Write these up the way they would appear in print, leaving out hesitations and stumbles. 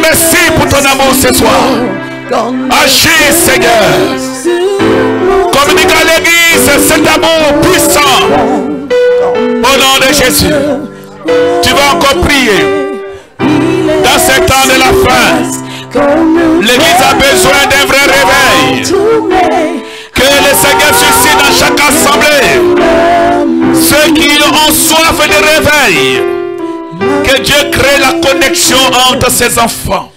merci pour ton amour ce soir. Agis, Seigneur. Communique à l'église cet amour puissant. Au nom de Jésus. Tu vas encore prier. Dans ce temps de la fin, l'église a besoin d'un vrai réveil. Que le Seigneur suscite dans chaque assemblée ceux qui ont soif de réveil. Que Dieu crée la connexion entre ses enfants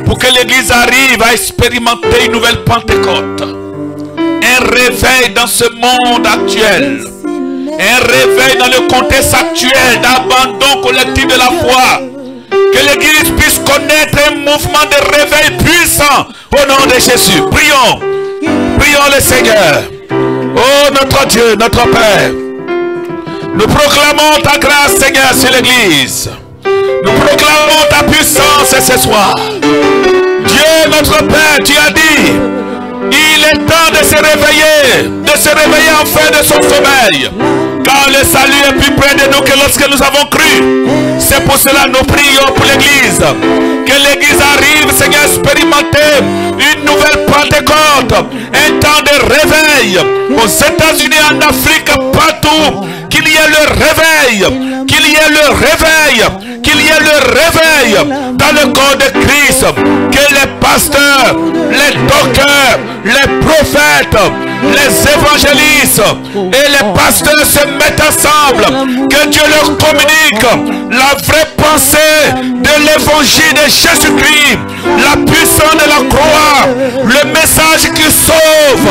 pour que l'église arrive à expérimenter une nouvelle Pentecôte. Un réveil dans ce monde actuel. Un réveil dans le contexte actuel d'abandon collectif de la foi. Que l'église puisse connaître un mouvement de réveil puissant au nom de Jésus. Prions. Prions le Seigneur. Oh notre Dieu, notre Père. Nous proclamons ta grâce, Seigneur, sur l'église. Nous proclamons ta puissance ce soir. Dieu, notre Père, tu as dit, il est temps de se réveiller enfin de son sommeil. Car le salut est plus près de nous que lorsque nous avons cru. C'est pour cela que nous prions pour l'église. Que l'église arrive, Seigneur, à expérimenter une nouvelle Pentecôte. Un temps de réveil. Aux États-Unis, en Afrique, partout. Qu'il y ait le réveil. Qu'il y ait le réveil. Qu'il y ait le réveil dans le corps de Christ. Que les pasteurs, les docteurs, les prophètes, les évangélistes et les pasteurs se mettent ensemble. Que Dieu leur communique la vraie pensée de l'évangile de Jésus-Christ. La puissance de la croix. Le message qui sauve.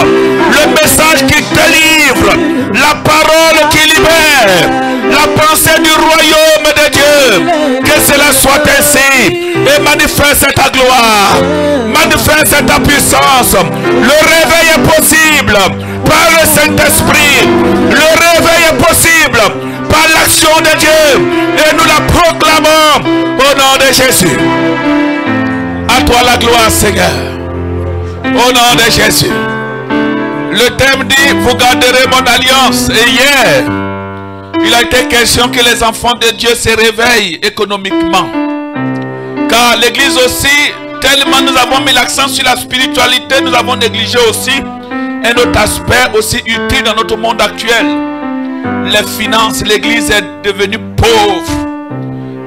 Le message qui délivre. La parole qui libère. La pensée du royaume de Dieu. Que cela soit ainsi. Et manifeste ta gloire. Manifeste ta puissance. Le réveil est possible par le Saint-Esprit. Le réveil est possible par l'action de Dieu. Et nous la proclamons au nom de Jésus. À toi la gloire, Seigneur. Au nom de Jésus. Le thème dit, vous garderez mon alliance. Et hier, il a été question que les enfants de Dieu se réveillent économiquement. Car l'église aussi, tellement nous avons mis l'accent sur la spiritualité, nous avons négligé aussi un autre aspect aussi utile dans notre monde actuel. Les finances, l'église est devenue pauvre.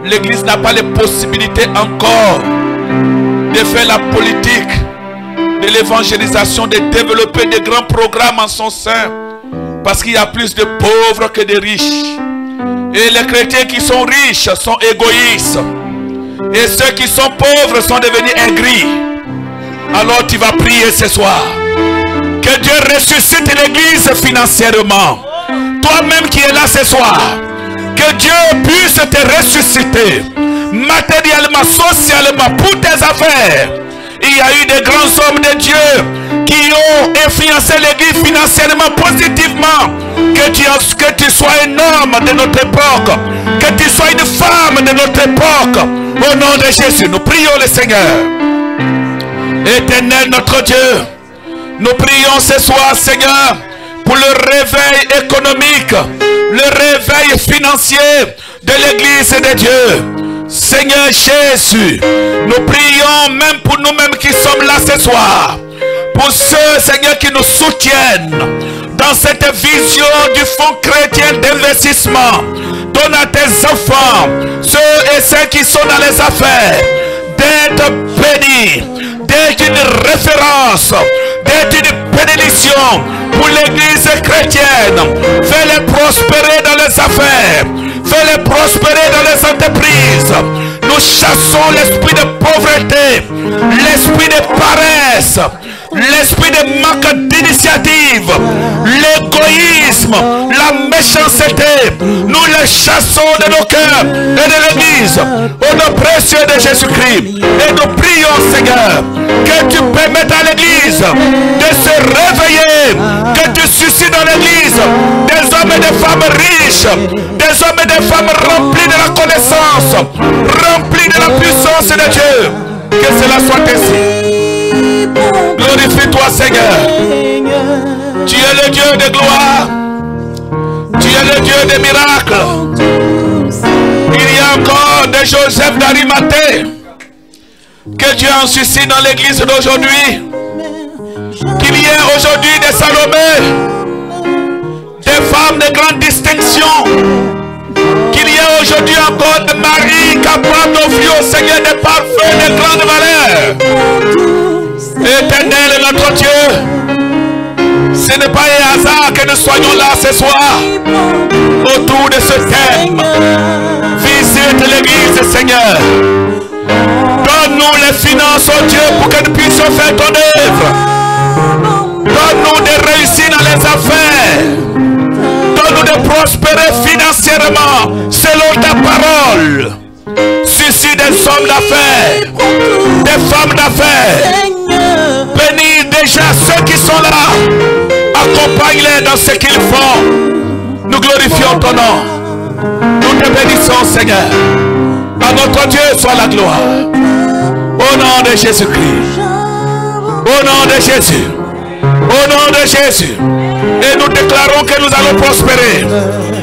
L'église n'a pas les possibilités encore de faire la politique de l'évangélisation, de développer des grands programmes en son sein. Parce qu'il y a plus de pauvres que de riches. Et les chrétiens qui sont riches sont égoïstes. Et ceux qui sont pauvres sont devenus aigris. Alors tu vas prier ce soir. Que Dieu ressuscite l'église financièrement. Toi-même qui es là ce soir. Que Dieu puisse te ressusciter. Matériellement, socialement, pour tes affaires. Il y a eu des grands hommes de Dieu qui ont influencé l'église financièrement, positivement. Que tu sois un homme de notre époque. Que tu sois une femme de notre époque. Au nom de Jésus, nous prions le Seigneur. Éternel notre Dieu, nous prions ce soir, Seigneur, pour le réveil économique, le réveil financier de l'église de Dieu. Seigneur Jésus, nous prions même pour nous-mêmes qui sommes là ce soir. Pour ceux, Seigneur, qui nous soutiennent dans cette vision du fonds chrétien d'investissement. Donne à tes enfants, ceux et celles qui sont dans les affaires, d'être bénis, d'être une référence, d'être une bénédiction pour l'église chrétienne. Fais-les prospérer dans les affaires, fais-les prospérer dans les entreprises. Nous chassons l'esprit de pauvreté, l'esprit de paresse, l'esprit de manque d'initiative, l'égoïsme, la méchanceté. Nous les chassons de nos cœurs et de l'église au nom précieux de Jésus-Christ. Et nous prions, Seigneur, que tu permettes à l'église de se réveiller, que tu suscites dans l'église des hommes et des femmes riches, des hommes et des femmes remplis de la connaissance, remplis de la puissance de Dieu. Que cela soit ainsi. Glorifie-toi, Seigneur. Tu es le Dieu de gloire. Tu es le Dieu des miracles. Il y a encore des Joseph d'Arimathée Que Dieu en suscite dans l'église d'aujourd'hui. Qu'il y ait aujourd'hui des Salomé, des femmes de grande distinction. Qu'il y ait aujourd'hui encore des maris capables d'offrir au Seigneur des parfums de grande valeur. Éternel notre Dieu, ce n'est pas un hasard que nous soyons là ce soir autour de ce thème. Visite l'église, Seigneur. Donne-nous les finances, oh Dieu, pour que nous puissions faire ton œuvre. Donne-nous de réussir dans les affaires. Donne-nous de prospérer financièrement selon ta parole. Suscite des hommes d'affaires, des femmes d'affaires. Bénis déjà ceux qui sont là. Accompagne-les dans ce qu'ils font. Nous glorifions ton nom. Nous te bénissons, Seigneur. À notre Dieu soit la gloire. Au nom de Jésus-Christ. Au nom de Jésus. Au nom de Jésus. Et nous déclarons que nous allons prospérer.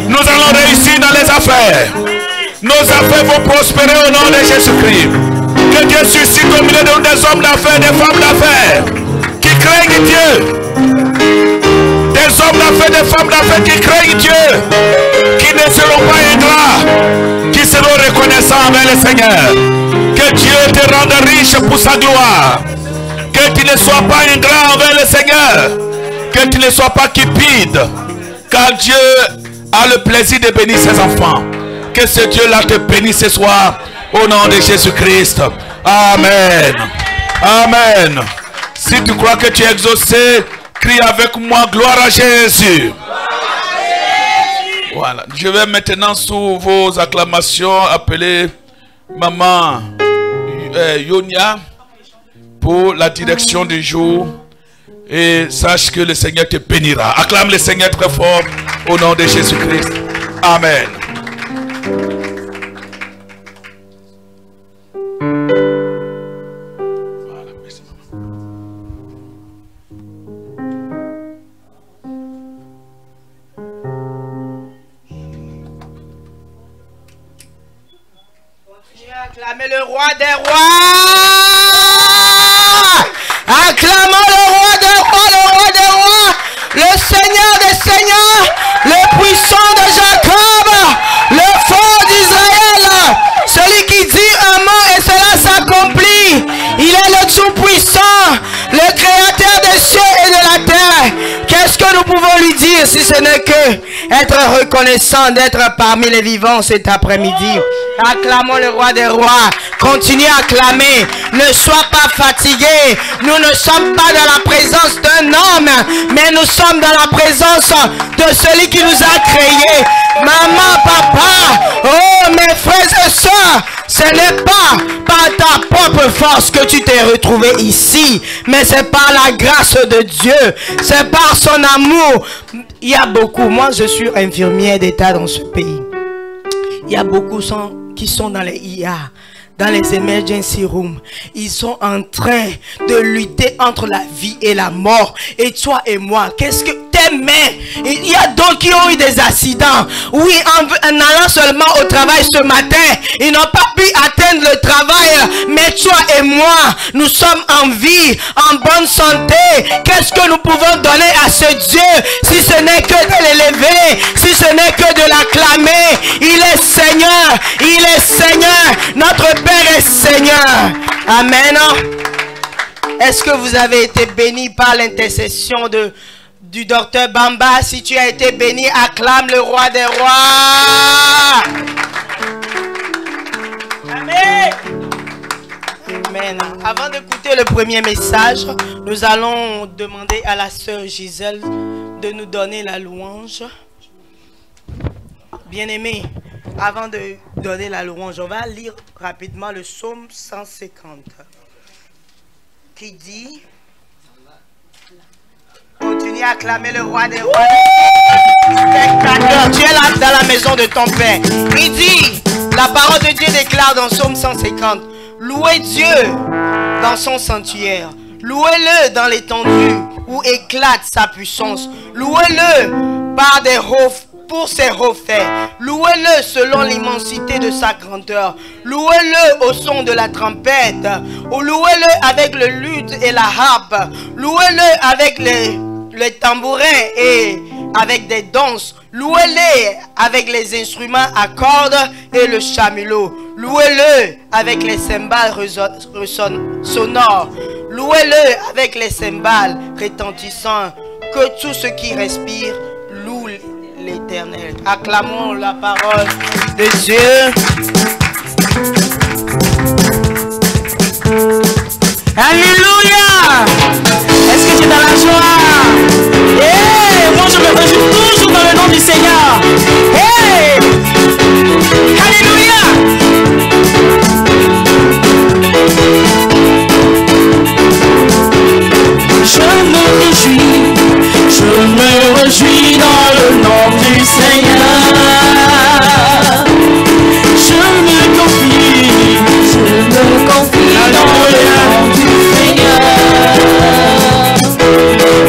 Nous allons réussir dans les affaires. Nos affaires vont prospérer au nom de Jésus-Christ. Que Dieu suscite au milieu de nous des hommes d'affaires, des femmes d'affaires qui craignent Dieu. Des hommes d'affaires, des femmes d'affaires qui craignent Dieu. Qui ne seront pas ingrats. Qui seront reconnaissants envers le Seigneur. Que Dieu te rende riche pour sa gloire. Que tu ne sois pas ingrat envers le Seigneur. Que tu ne sois pas cupide. Car Dieu a le plaisir de bénir ses enfants. Que ce Dieu-là te bénisse ce soir. Au nom de Jésus-Christ. Amen. Amen. Si tu crois que tu es exaucé, crie avec moi, gloire à Jésus. Voilà. Je vais maintenant sous vos acclamations appeler Maman Yonia pour la direction du jour. Et sache que le Seigneur te bénira. Acclame le Seigneur très fort au nom de Jésus-Christ. Amen. Acclamez le roi des rois. Acclamons le roi des rois, le roi des rois, le Seigneur des seigneurs, le puissant de Jacob, le fort d'Israël, celui qui dit un mot et cela s'accomplit. Il est le tout-puissant, le créateur des cieux et de la terre. Qu'est-ce que nous pouvons lui dire si ce n'est que être reconnaissant d'être parmi les vivants cet après-midi? Acclamons le roi des rois. Continuez à acclamer. Ne sois pas fatigué. Nous ne sommes pas dans la présence d'un homme, mais nous sommes dans la présence de celui qui nous a créés. Maman, papa, oh mes frères et sœurs, ce n'est pas par ta propre force que tu t'es retrouvé ici, mais c'est par la grâce de Dieu. C'est par son amour. Il y a beaucoup. Moi, je suis infirmière d'État dans ce pays. Il y a beaucoup qui sont dans les IA, dans les emergency rooms. Ils sont en train de lutter entre la vie et la mort. Et toi et moi, qu'est-ce que tes mains? Il y a d'autres qui ont eu des accidents. Oui, en allant seulement au travail ce matin, ils n'ont pas pu atteindre le travail. Mais toi et moi, nous sommes en vie, en bonne santé. Qu'est-ce que nous pouvons donner à ce Dieu si ce n'est que de l'élever, si ce n'est que de l'acclamer? Il est Seigneur, il est Seigneur, notre Père est Seigneur. Amen. Est-ce que vous avez été béni par l'intercession du docteur Bamba? Si tu as été béni, acclame le roi des rois. Amen. Amen. Avant d'écouter le premier message, nous allons demander à la sœur Gisèle de nous donner la louange. Bien-aimé, avant de donner la louange, on va lire rapidement le psaume 150 qui dit: continue à acclamer le roi des rois. Spectateur, tu es là dans la maison de ton Père. Il dit, la parole de Dieu déclare dans psaume 150: louez Dieu dans son sanctuaire, louez-le dans l'étendue où éclate sa puissance, louez-le par des hauts pour ses hauts faits. Louez-le selon l'immensité de sa grandeur. Louez-le au son de la trompette. Louez-le avec le luth et la harpe. Louez-le avec les tambourins et avec des danses. Louez-le avec les instruments à cordes et le chamelot. Louez-le avec les cymbales sonores. Louez-le avec les cymbales retentissants. Que tout ce qui respire loue l'Éternel. Acclamons la parole de Dieu. Alléluia. Est-ce que tu es dans la joie? Hey, moi je me réjouis toujours dans le nom du Seigneur. Hey, alléluia. Je me réjouis dans le nom du Seigneur. Je me confie dans le nom du Seigneur.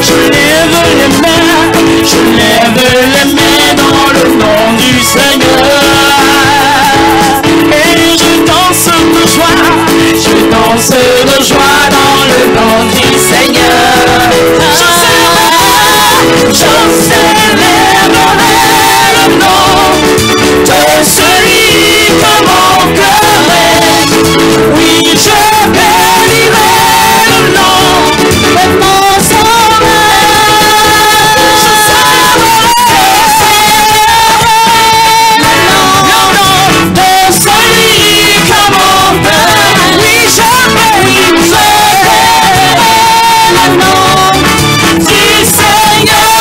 Je lève les mains dans le nom du Seigneur. Et je danse de joie dans le nom du Seigneur. Je célébrerai le nom de celui que mon cœur aime. Oui, je bénirai le nom de mon sauveur. Je célébrerai le nom de celui que mon cœur aime. Oui, je bénirai le nom du Seigneur.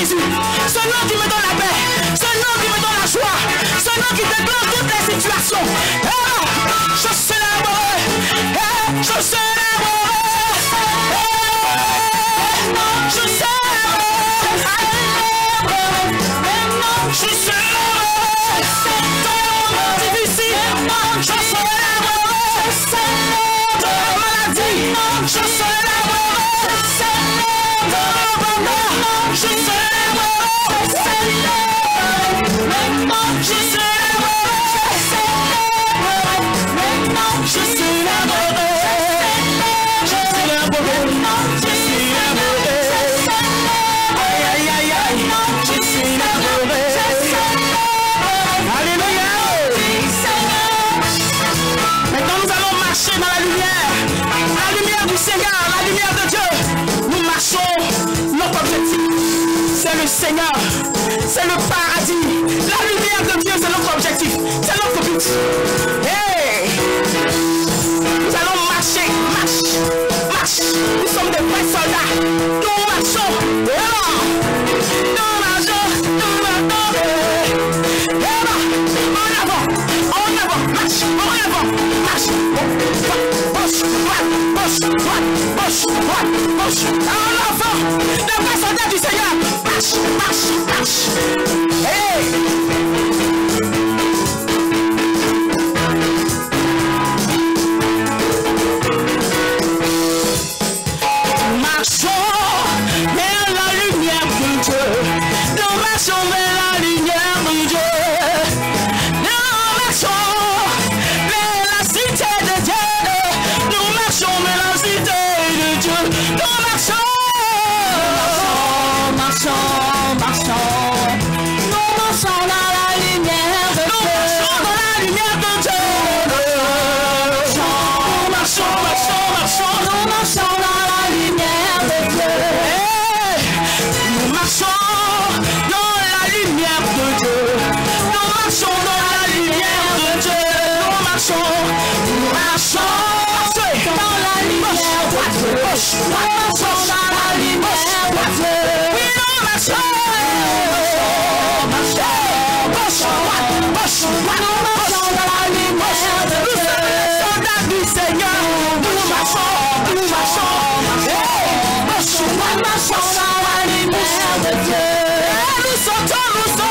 Jésus. Ce nom qui me donne la paix. Ce nom qui me donne la joie. Ce nom qui déclenche toutes les situations. Je célèbre. Je célèbre. Je célèbre. Je célèbre. Dans les moments difficiles. Je célèbre. Dans la maladie. Je célèbre. Je célèbre, je célèbre, je Alléluia. Maintenant nous allons marcher dans la lumière du Seigneur, la lumière de Dieu. Nous marchons, notre objectif, c'est le Seigneur, c'est le paradis. La lumière de Dieu, c'est notre objectif, c'est notre but. Hey! Nous allons marcher, marche. Nous sommes des vrais soldats. Nous marchons. Nous marchons. En avant, marche. Poche. En avant, des vrais soldats du Seigneur. Marche. Hey! Marchons vers la lumière de Dieu. Nous marchons vers la lumière de Dieu. Nous marchons vers la cité de Dieu. Nous marchons vers la cité de Dieu. Nous marchons. Nous marchons dans la lumière de Dieu. Nous marchons dans la lumière de Dieu. Nous marchons dans la lumière de Dieu. Nous marchons dans la lumière de Dieu. Nous marchons dans la lumière de Dieu. Nous marchons dans la lumière de Dieu. Nous marchons dans la lumière de Dieu. Oui, nous marchons. Dans la lumière de Dieu. Soldats du Seigneur. Nous marchons. Nous marchons dans la lumière de Dieu. Nous sautons. Dans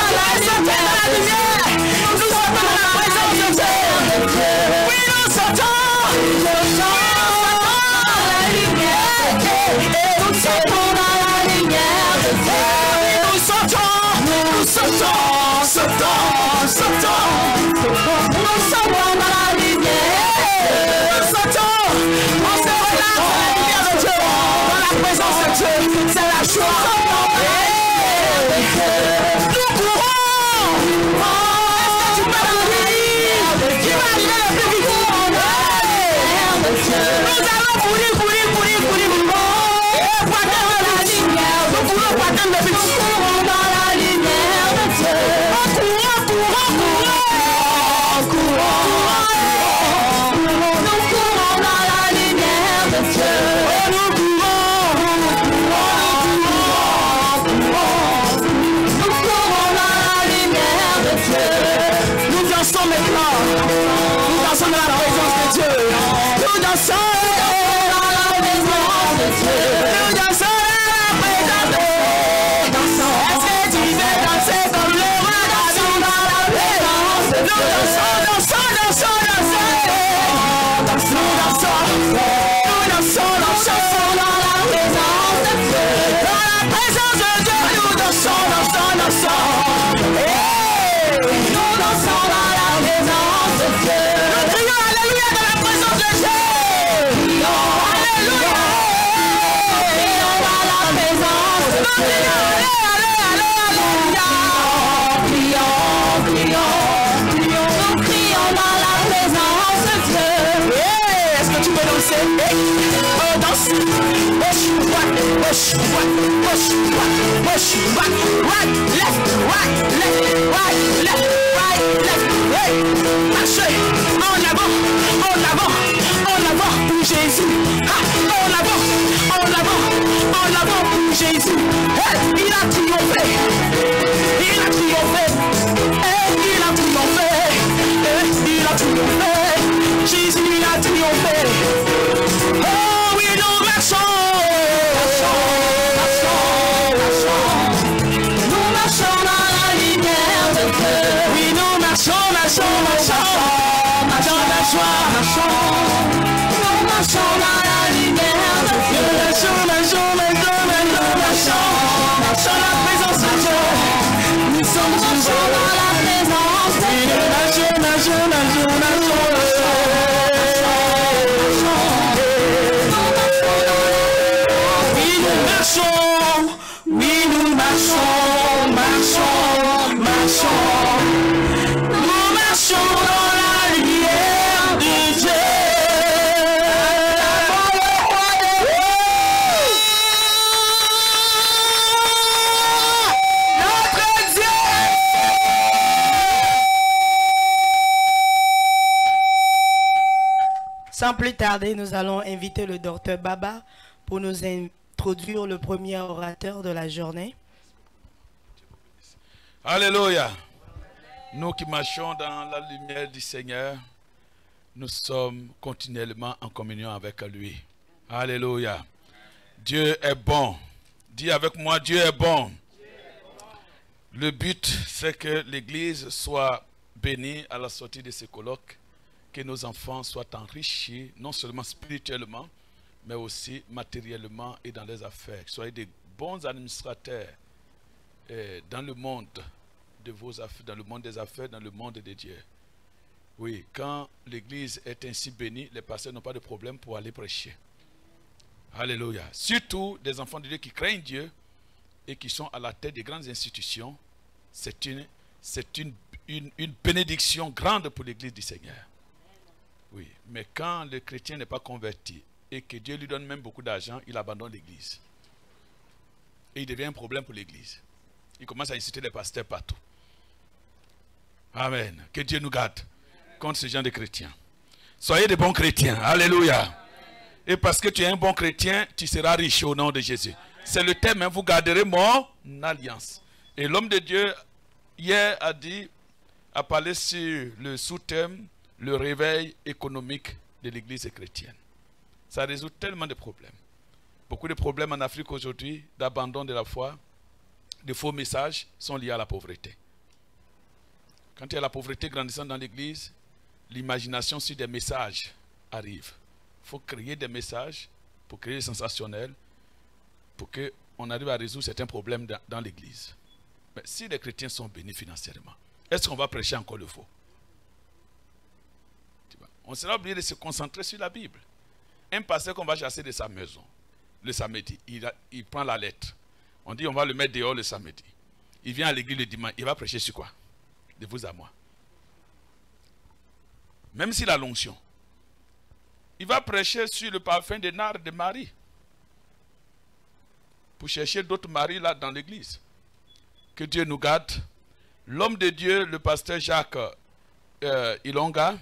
la lumière. Nous sautons dans la présence de Dieu. Oui, nous sautons. Dans la lumière. Nous sautons dans la lumière de Dieu. Nous sautons. Nous sautons dans la lumière. Nous sautons. On se relâche dans la lumière de Dieu. Dans la présence de Dieu. C'est la joie. Nous courons. Est-ce que tu peux courir? Qui va arriver le plus vite? Nous allons courir. Et pour atteindre le but. Nous courons pour atteindre le but. Nous courons dans la lumière de Dieu. Nous courons dans la lumière de Dieu. Nous courons dans la lumière de Dieu. Nous dansons maintenant. Nous dansons dans la présence de Dieu. Nous dansons dans la présence de Dieu. Nous dansons dans la présence de Dieu. Est-ce que tu veux danser comme le roi David dans la présence de Dieu? Nous dansons. Dans la présence de Dieu. Dans la présence de Dieu, nous dansons. Hey! Nous dansons dans la présence de Dieu. Nous crions alléluia dans la présence de Dieu. Alléluia. Crions dans la présence de Dieu. Nous crions dans la présence de Dieu. Est-ce que tu peux danser? Oh, danse. Push, right, left. Hey, marchez. En avant pour Jésus. En avant pour Jésus. marchons dans la lumière de Dieu. Oui, nous marchons, marchons, marchons, marchons, marchons, marchons. Nous marchons dans la lumière de Dieu. Marchons, marchons, marchons, marchons, marchons, marchons dans la présence de Dieu. Nous sommes toujours dans la présence de Dieu. Marchons, marchons, marchons, marchons, oui, nous marchons, marchons, marchons. Nous marchons dans la lumière de Dieu. Notre Dieu. Sans plus tarder, nous allons inviter le docteur Baba pour nous introduire le premier orateur de la journée. Alléluia. Nous qui marchons dans la lumière du Seigneur, nous sommes continuellement en communion avec lui. Alléluia. Dieu est bon. Dis avec moi, Dieu est bon. Le but, c'est que l'Église soit bénie à la sortie de ces colloques, que nos enfants soient enrichis, non seulement spirituellement, mais aussi matériellement et dans les affaires. Soyez des bons administrateurs dans le monde de vos affaires, dans le monde des affaires, dans le monde de Dieu. Oui, quand l'Église est ainsi bénie, les pasteurs n'ont pas de problème pour aller prêcher. Alléluia. Surtout des enfants de Dieu qui craignent Dieu et qui sont à la tête des grandes institutions. C'est une bénédiction grande pour l'Église du Seigneur. Oui, mais quand le chrétien n'est pas converti et que Dieu lui donne même beaucoup d'argent, il abandonne l'Église. Et il devient un problème pour l'Église. Il commence à inciter les pasteurs partout. Amen. Que Dieu nous garde contre ce genre de chrétiens. Soyez des bons chrétiens. Alléluia. Et parce que tu es un bon chrétien, tu seras riche au nom de Jésus. C'est le thème, hein, vous garderez mon alliance. Et l'homme de Dieu, hier, a parlé sur le sous-thème, le réveil économique de l'Église chrétienne. Ça résout tellement de problèmes. Beaucoup de problèmes en Afrique aujourd'hui, d'abandon de la foi, de faux messages, sont liés à la pauvreté. Quand il y a la pauvreté grandissant dans l'Église, l'imagination sur des messages arrive. Il faut créer des messages pour créer des sensationnels, pour qu'on arrive à résoudre certains problèmes dans l'Église. Mais si les chrétiens sont bénis financièrement, est-ce qu'on va prêcher encore le faux? On sera obligé de se concentrer sur la Bible. Un pasteur qu'on va chasser de sa maison le samedi, il prend la lettre. On dit on va le mettre dehors le samedi. Il vient à l'église le dimanche, il va prêcher sur quoi? De vous à moi. Même s'il a l'onction, il va prêcher sur le parfum des nards de Marie. Pour chercher d'autres maris là dans l'église. Que Dieu nous garde. L'homme de Dieu, le pasteur Jacques Ilonga,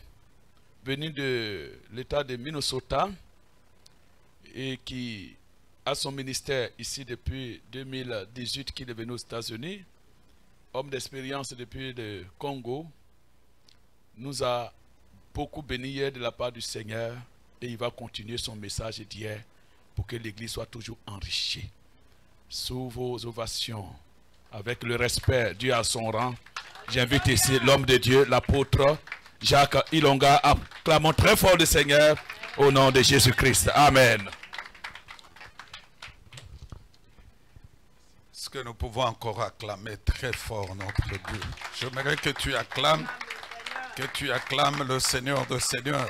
venu de l'état de Minnesota et qui a son ministère ici depuis 2018 qu'il est venu aux États-Unis, homme d'expérience depuis le Congo, nous a beaucoup béni hier de la part du Seigneur et il va continuer son message d'hier pour que l'Église soit toujours enrichie. Sous vos ovations, avec le respect dû à son rang, j'invite ici l'homme de Dieu, l'apôtre Jacques Ilonga. Acclamons très fort le Seigneur au nom de Jésus-Christ. Amen. Est-ce que nous pouvons encore acclamer très fort notre Dieu? J'aimerais que tu acclames le Seigneur de Seigneurs.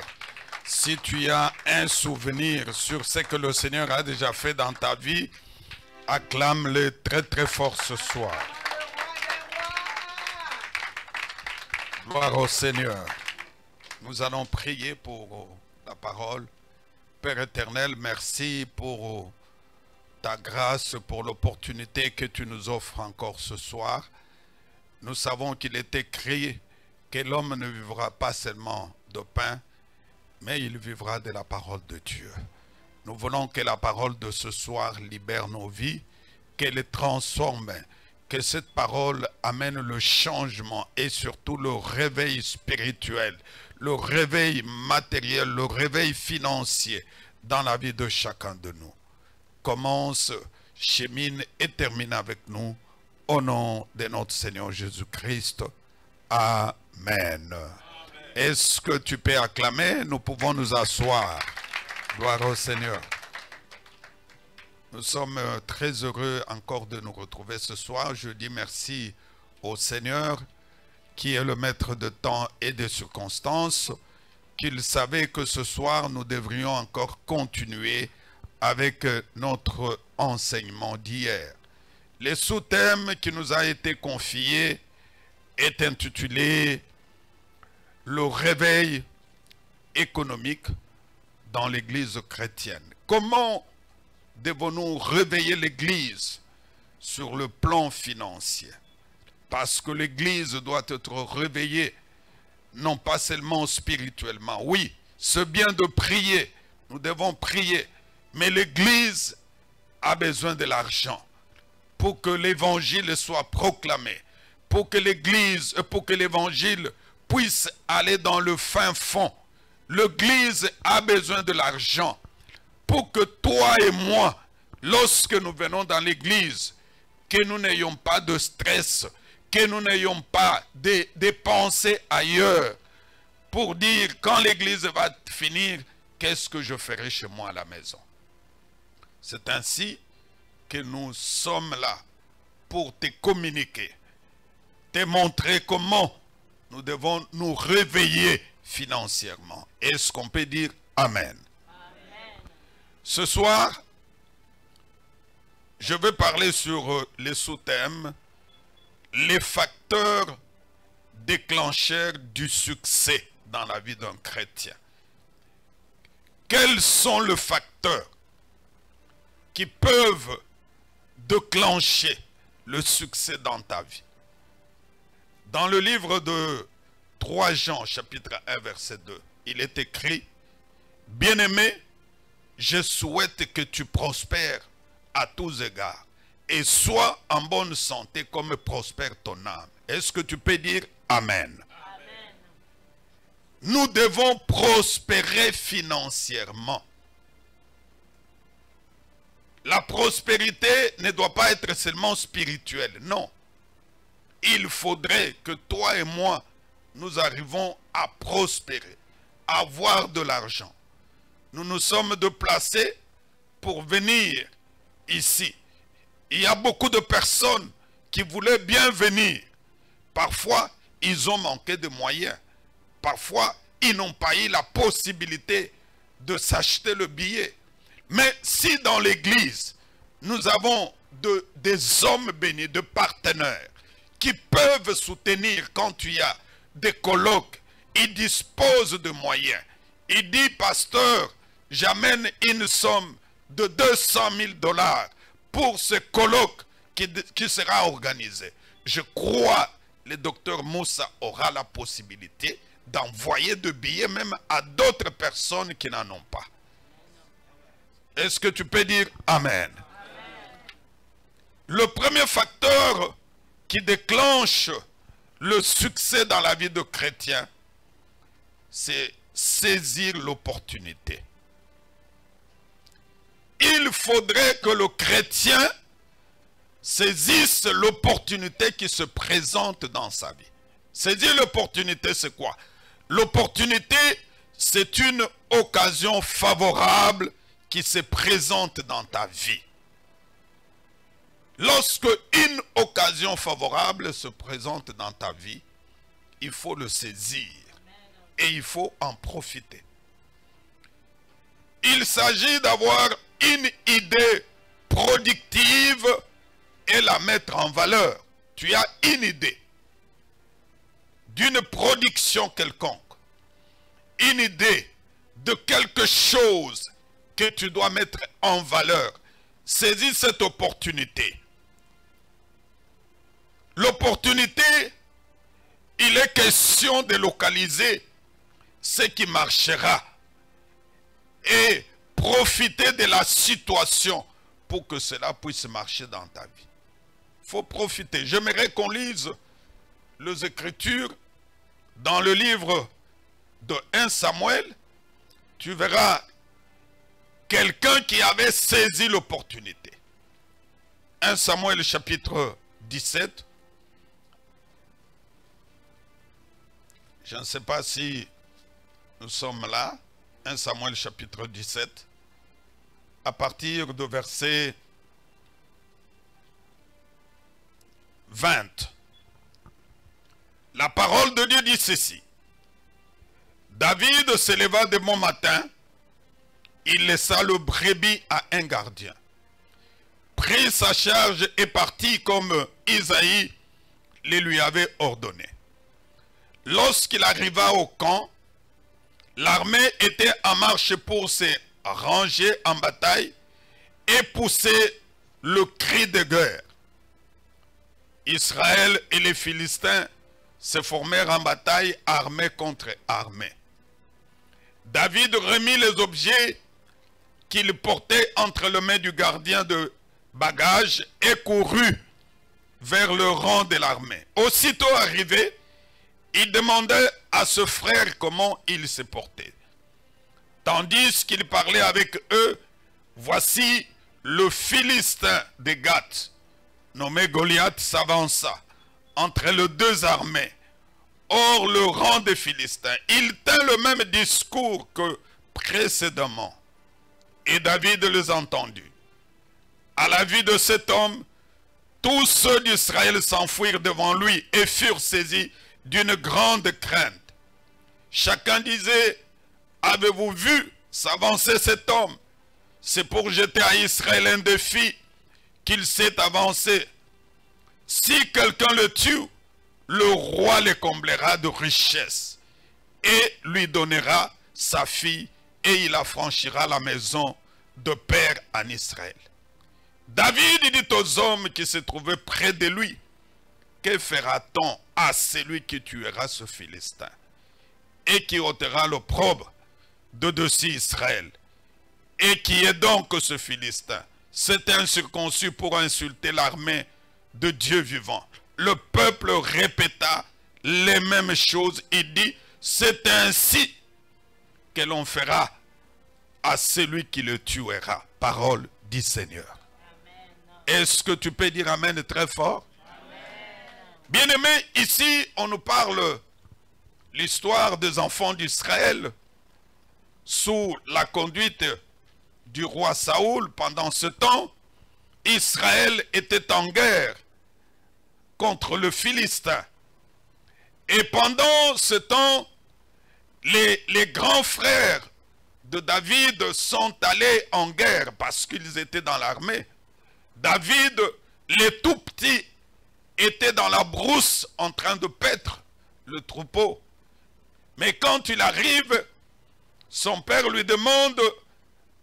Si tu as un souvenir sur ce que le Seigneur a déjà fait dans ta vie, acclame-le très très fort ce soir. Gloire au Seigneur. Nous allons prier pour la parole. Père éternel, merci pour ta grâce, pour l'opportunité que tu nous offres encore ce soir. Nous savons qu'il est écrit que l'homme ne vivra pas seulement de pain, mais il vivra de la parole de Dieu. Nous voulons que la parole de ce soir libère nos vies, qu'elle les transforme, que cette parole amène le changement et surtout le réveil spirituel, le réveil matériel, le réveil financier dans la vie de chacun de nous. Commence, chemine et termine avec nous Au nom de notre Seigneur Jésus-Christ. Amen. Est-ce que tu peux acclamer? Nous pouvons nous asseoir. Gloire au Seigneur. Nous sommes très heureux encore de nous retrouver ce soir. Je dis merci au Seigneur qui est le maître de temps et des circonstances, qu'il savait que ce soir nous devrions encore continuer avec notre enseignement d'hier. Le sous-thème qui nous a été confié est intitulé « Le réveil économique dans l'Église chrétienne ». Comment devons-nous réveiller l'Église sur le plan financier? Parce que l'Église doit être réveillée, non pas seulement spirituellement. Oui, c'est bien de prier, nous devons prier, mais l'Église a besoin de l'argent pour que l'Évangile soit proclamé, pour que l'Église, pour que l'Évangile puisse aller dans le fin fond. L'Église a besoin de l'argent pour que toi et moi, lorsque nous venons dans l'Église, que nous n'ayons pas de stress, que nous n'ayons pas des pensées ailleurs, pour dire quand l'Église va finir, qu'est-ce que je ferai chez moi à la maison? C'est ainsi que nous sommes là pour te communiquer, te montrer comment nous devons nous réveiller financièrement. Est-ce qu'on peut dire Amen? Amen. Ce soir, je vais parler sur les sous-thèmes, les facteurs déclencheurs du succès dans la vie d'un chrétien. Quels sont les facteurs qui peuvent déclencher le succès dans ta vie? Dans le livre de 3 Jean, chapitre 1, verset 2, il est écrit: « Bien-aimé, je souhaite que tu prospères à tous égards et sois en bonne santé comme prospère ton âme. » Est-ce que tu peux dire Amen? Amen. Nous devons prospérer financièrement. La prospérité ne doit pas être seulement spirituelle, non. Il faudrait que toi et moi, nous arrivons à prospérer, à avoir de l'argent. Nous nous sommes déplacés pour venir ici. Il y a beaucoup de personnes qui voulaient bien venir. Parfois, ils ont manqué de moyens. Parfois, ils n'ont pas eu la possibilité de s'acheter le billet. Mais si dans l'église, nous avons des hommes bénis, de partenaires, qui peuvent soutenir quand tu as des colloques, ils disposent de moyens. Il dit, pasteur, j'amène une somme de 200 000 $ pour ce colloque qui sera organisé. Je crois le docteur Moussa aura la possibilité d'envoyer de billets même à d'autres personnes qui n'en ont pas. Est-ce que tu peux dire Amen? Amen. Le premier facteur qui déclenche le succès dans la vie de chrétien, c'est saisir l'opportunité. Il faudrait que le chrétien saisisse l'opportunité qui se présente dans sa vie. Saisir l'opportunité, c'est quoi? L'opportunité, c'est une occasion favorable qui se présente dans ta vie. Lorsque une occasion favorable se présente dans ta vie, il faut le saisir et il faut en profiter. Il s'agit d'avoir une idée productive et la mettre en valeur. Tu as une idée d'une production quelconque, une idée de quelque chose que tu dois mettre en valeur. Saisis cette opportunité. L'opportunité, il est question de localiser ce qui marchera et profiter de la situation pour que cela puisse marcher dans ta vie. Il faut profiter. J'aimerais qu'on lise les Écritures dans le livre de 1 Samuel. Tu verras quelqu'un qui avait saisi l'opportunité. 1 Samuel chapitre 17. Je ne sais pas si nous sommes là. 1 Samuel chapitre 17. À partir de verset 20. La parole de Dieu dit ceci. David se leva de bon matin. Il laissa le brebis à un gardien, prit sa charge et partit comme Isaïe les lui avait ordonné. Lorsqu'il arriva au camp, l'armée était en marche pour se ranger en bataille et pousser le cri de guerre. Israël et les Philistins se formèrent en bataille armée contre armée. David remit les objets qu'il portait entre les mains du gardien de bagages et courut vers le rang de l'armée. Aussitôt arrivé, il demandait à ce frère comment il se portait. Tandis qu'il parlait avec eux, voici le Philistin de Gath, nommé Goliath, s'avança entre les deux armées. Hors le rang des Philistins, il tint le même discours que précédemment. Et David les entendit. À la vue de cet homme, tous ceux d'Israël s'enfuirent devant lui et furent saisis d'une grande crainte. Chacun disait, avez-vous vu s'avancer cet homme? C'est pour jeter à Israël un défi qu'il s'est avancé. Si quelqu'un le tue, le roi le comblera de richesses et lui donnera sa fille et il affranchira la maison de père en Israël. David dit aux hommes qui se trouvaient près de lui, que fera-t-on à celui qui tuera ce Philistin et qui ôtera l'opprobre de dessus Israël? Et qui est donc ce Philistin? C'est un circoncis pour insulter l'armée de Dieu vivant. Le peuple répéta les mêmes choses. Il dit, c'est ainsi que l'on fera à celui qui le tuera. Parole du Seigneur. Est-ce que tu peux dire amen très fort? Bien-aimés, ici on nous parle l'histoire des enfants d'Israël sous la conduite du roi Saoul. Pendant ce temps, Israël était en guerre contre le Philistin. Et pendant ce temps, les grands frères de David sont allés en guerre parce qu'ils étaient dans l'armée. David, les tout petits, était dans la brousse en train de paître le troupeau. Mais quand il arrive, son père lui demande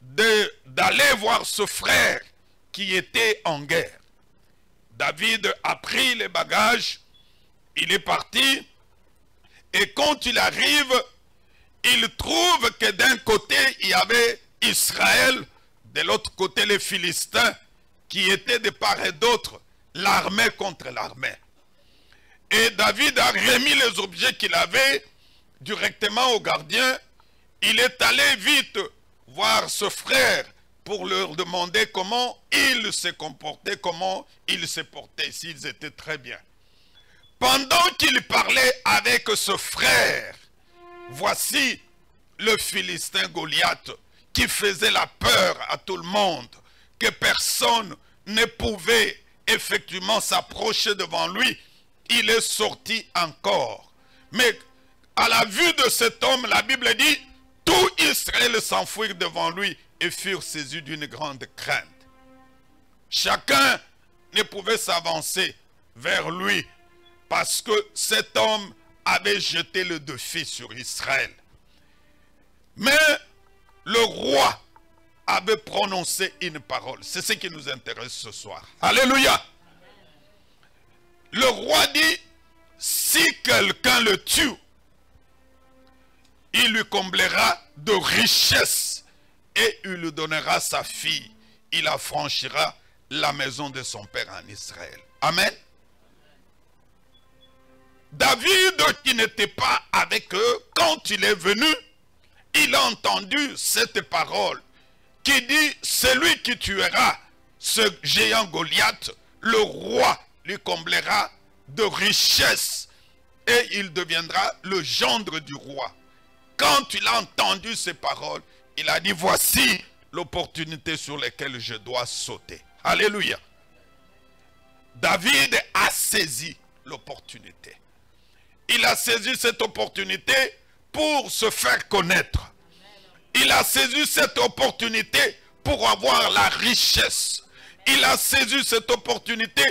d'aller voir ce frère qui était en guerre. David a pris les bagages, il est parti, et quand il arrive, il trouve que d'un côté, il y avait Israël, de l'autre côté, les Philistins, qui étaient de part et d'autre, l'armée contre l'armée. Et David a remis les objets qu'il avait directement au gardien. Il est allé vite voir ce frère pour leur demander comment il se comportait, comment il se portait, s'ils étaient très bien. Pendant qu'il parlait avec ce frère, voici le Philistin Goliath qui faisait la peur à tout le monde, que personne ne pouvait effectivement s'approcher devant lui. Il est sorti encore. Mais à la vue de cet homme, la Bible dit, tout Israël s'enfuit devant lui et furent saisis d'une grande crainte. Chacun ne pouvait s'avancer vers lui parce que cet homme avait jeté le défi sur Israël. Mais le roi avait prononcé une parole. C'est ce qui nous intéresse ce soir. Alléluia. Le roi dit, si quelqu'un le tue, il lui comblera de richesses et il lui donnera sa fille. Il affranchira la maison de son père en Israël. Amen. David, qui n'était pas avec eux, quand il est venu, il a entendu cette parole qui dit, celui qui tuera ce géant Goliath, le roi lui comblera de richesses et il deviendra le gendre du roi. Quand il a entendu ces paroles, il a dit, voici l'opportunité sur laquelle je dois sauter. Alléluia. David a saisi l'opportunité. Il a saisi cette opportunité pour se faire connaître. Il a saisi cette opportunité pour avoir la richesse. Il a saisi cette opportunité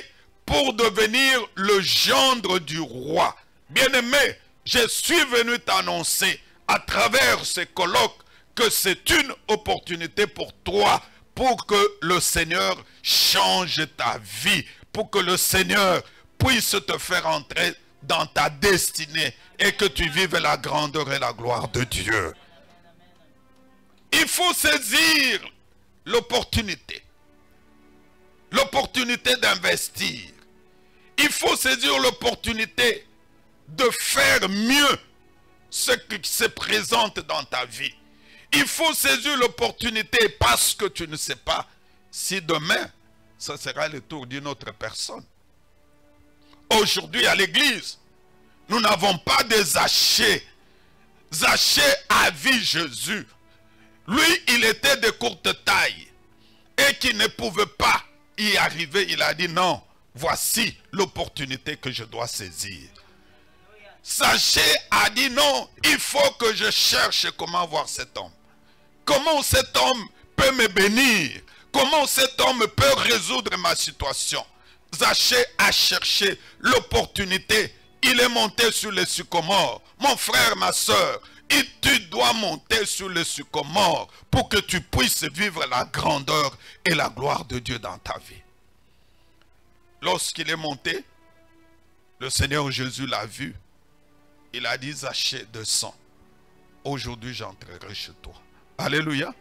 pour devenir le gendre du roi. Bien-aimé, je suis venu t'annoncer à travers ces colloques que c'est une opportunité pour toi, pour que le Seigneur change ta vie, pour que le Seigneur puisse te faire entrer dans ta destinée et que tu vives la grandeur et la gloire de Dieu. Il faut saisir l'opportunité. L'opportunité d'investir. Il faut saisir l'opportunité de faire mieux ce qui se présente dans ta vie. Il faut saisir l'opportunité parce que tu ne sais pas si demain, ce sera le tour d'une autre personne. Aujourd'hui à l'église, nous n'avons pas de Zachée. Zachée a vu Jésus. Lui, il était de courte taille et qui ne pouvait pas y arriver. Il a dit non, voici l'opportunité que je dois saisir. Zachée a dit non, il faut que je cherche comment voir cet homme. Comment cet homme peut me bénir? Comment cet homme peut résoudre ma situation? Zachée a cherché l'opportunité. Il est monté sur le sycomore. Mon frère, ma soeur, et tu dois monter sur le sycomore pour que tu puisses vivre la grandeur et la gloire de Dieu dans ta vie. Lorsqu'il est monté, le Seigneur Jésus l'a vu. Il a dit, Zachée, descends. Aujourd'hui, j'entrerai chez toi. Alléluia.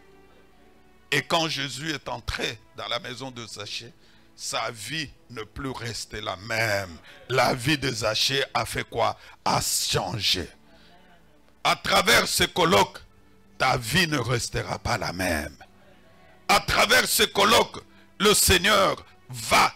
Et quand Jésus est entré dans la maison de Zachée, sa vie ne plus rester la même. La vie de Zachée a fait quoi? A changé. À travers ce colloque, ta vie ne restera pas la même. À travers ce colloque, le Seigneur va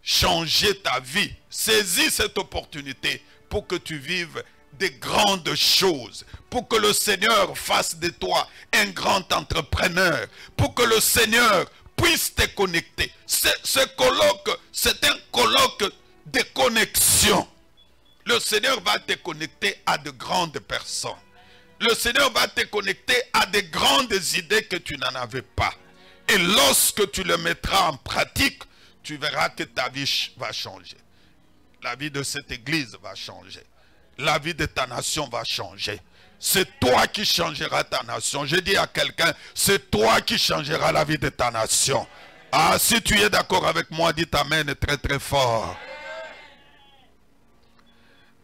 changer ta vie. Saisis cette opportunité pour que tu vives des grandes choses, pour que le Seigneur fasse de toi un grand entrepreneur, pour que le Seigneur puisse te connecter. Ce colloque, c'est un colloque de connexion. Le Seigneur va te connecter à de grandes personnes. Le Seigneur va te connecter à de grandes idées que tu n'en avais pas. Et lorsque tu le mettras en pratique, tu verras que ta vie va changer. La vie de cette église va changer. La vie de ta nation va changer. C'est toi qui changeras ta nation. Je dis à quelqu'un, c'est toi qui changeras la vie de ta nation. Ah, si tu es d'accord avec moi, dis amen très très fort.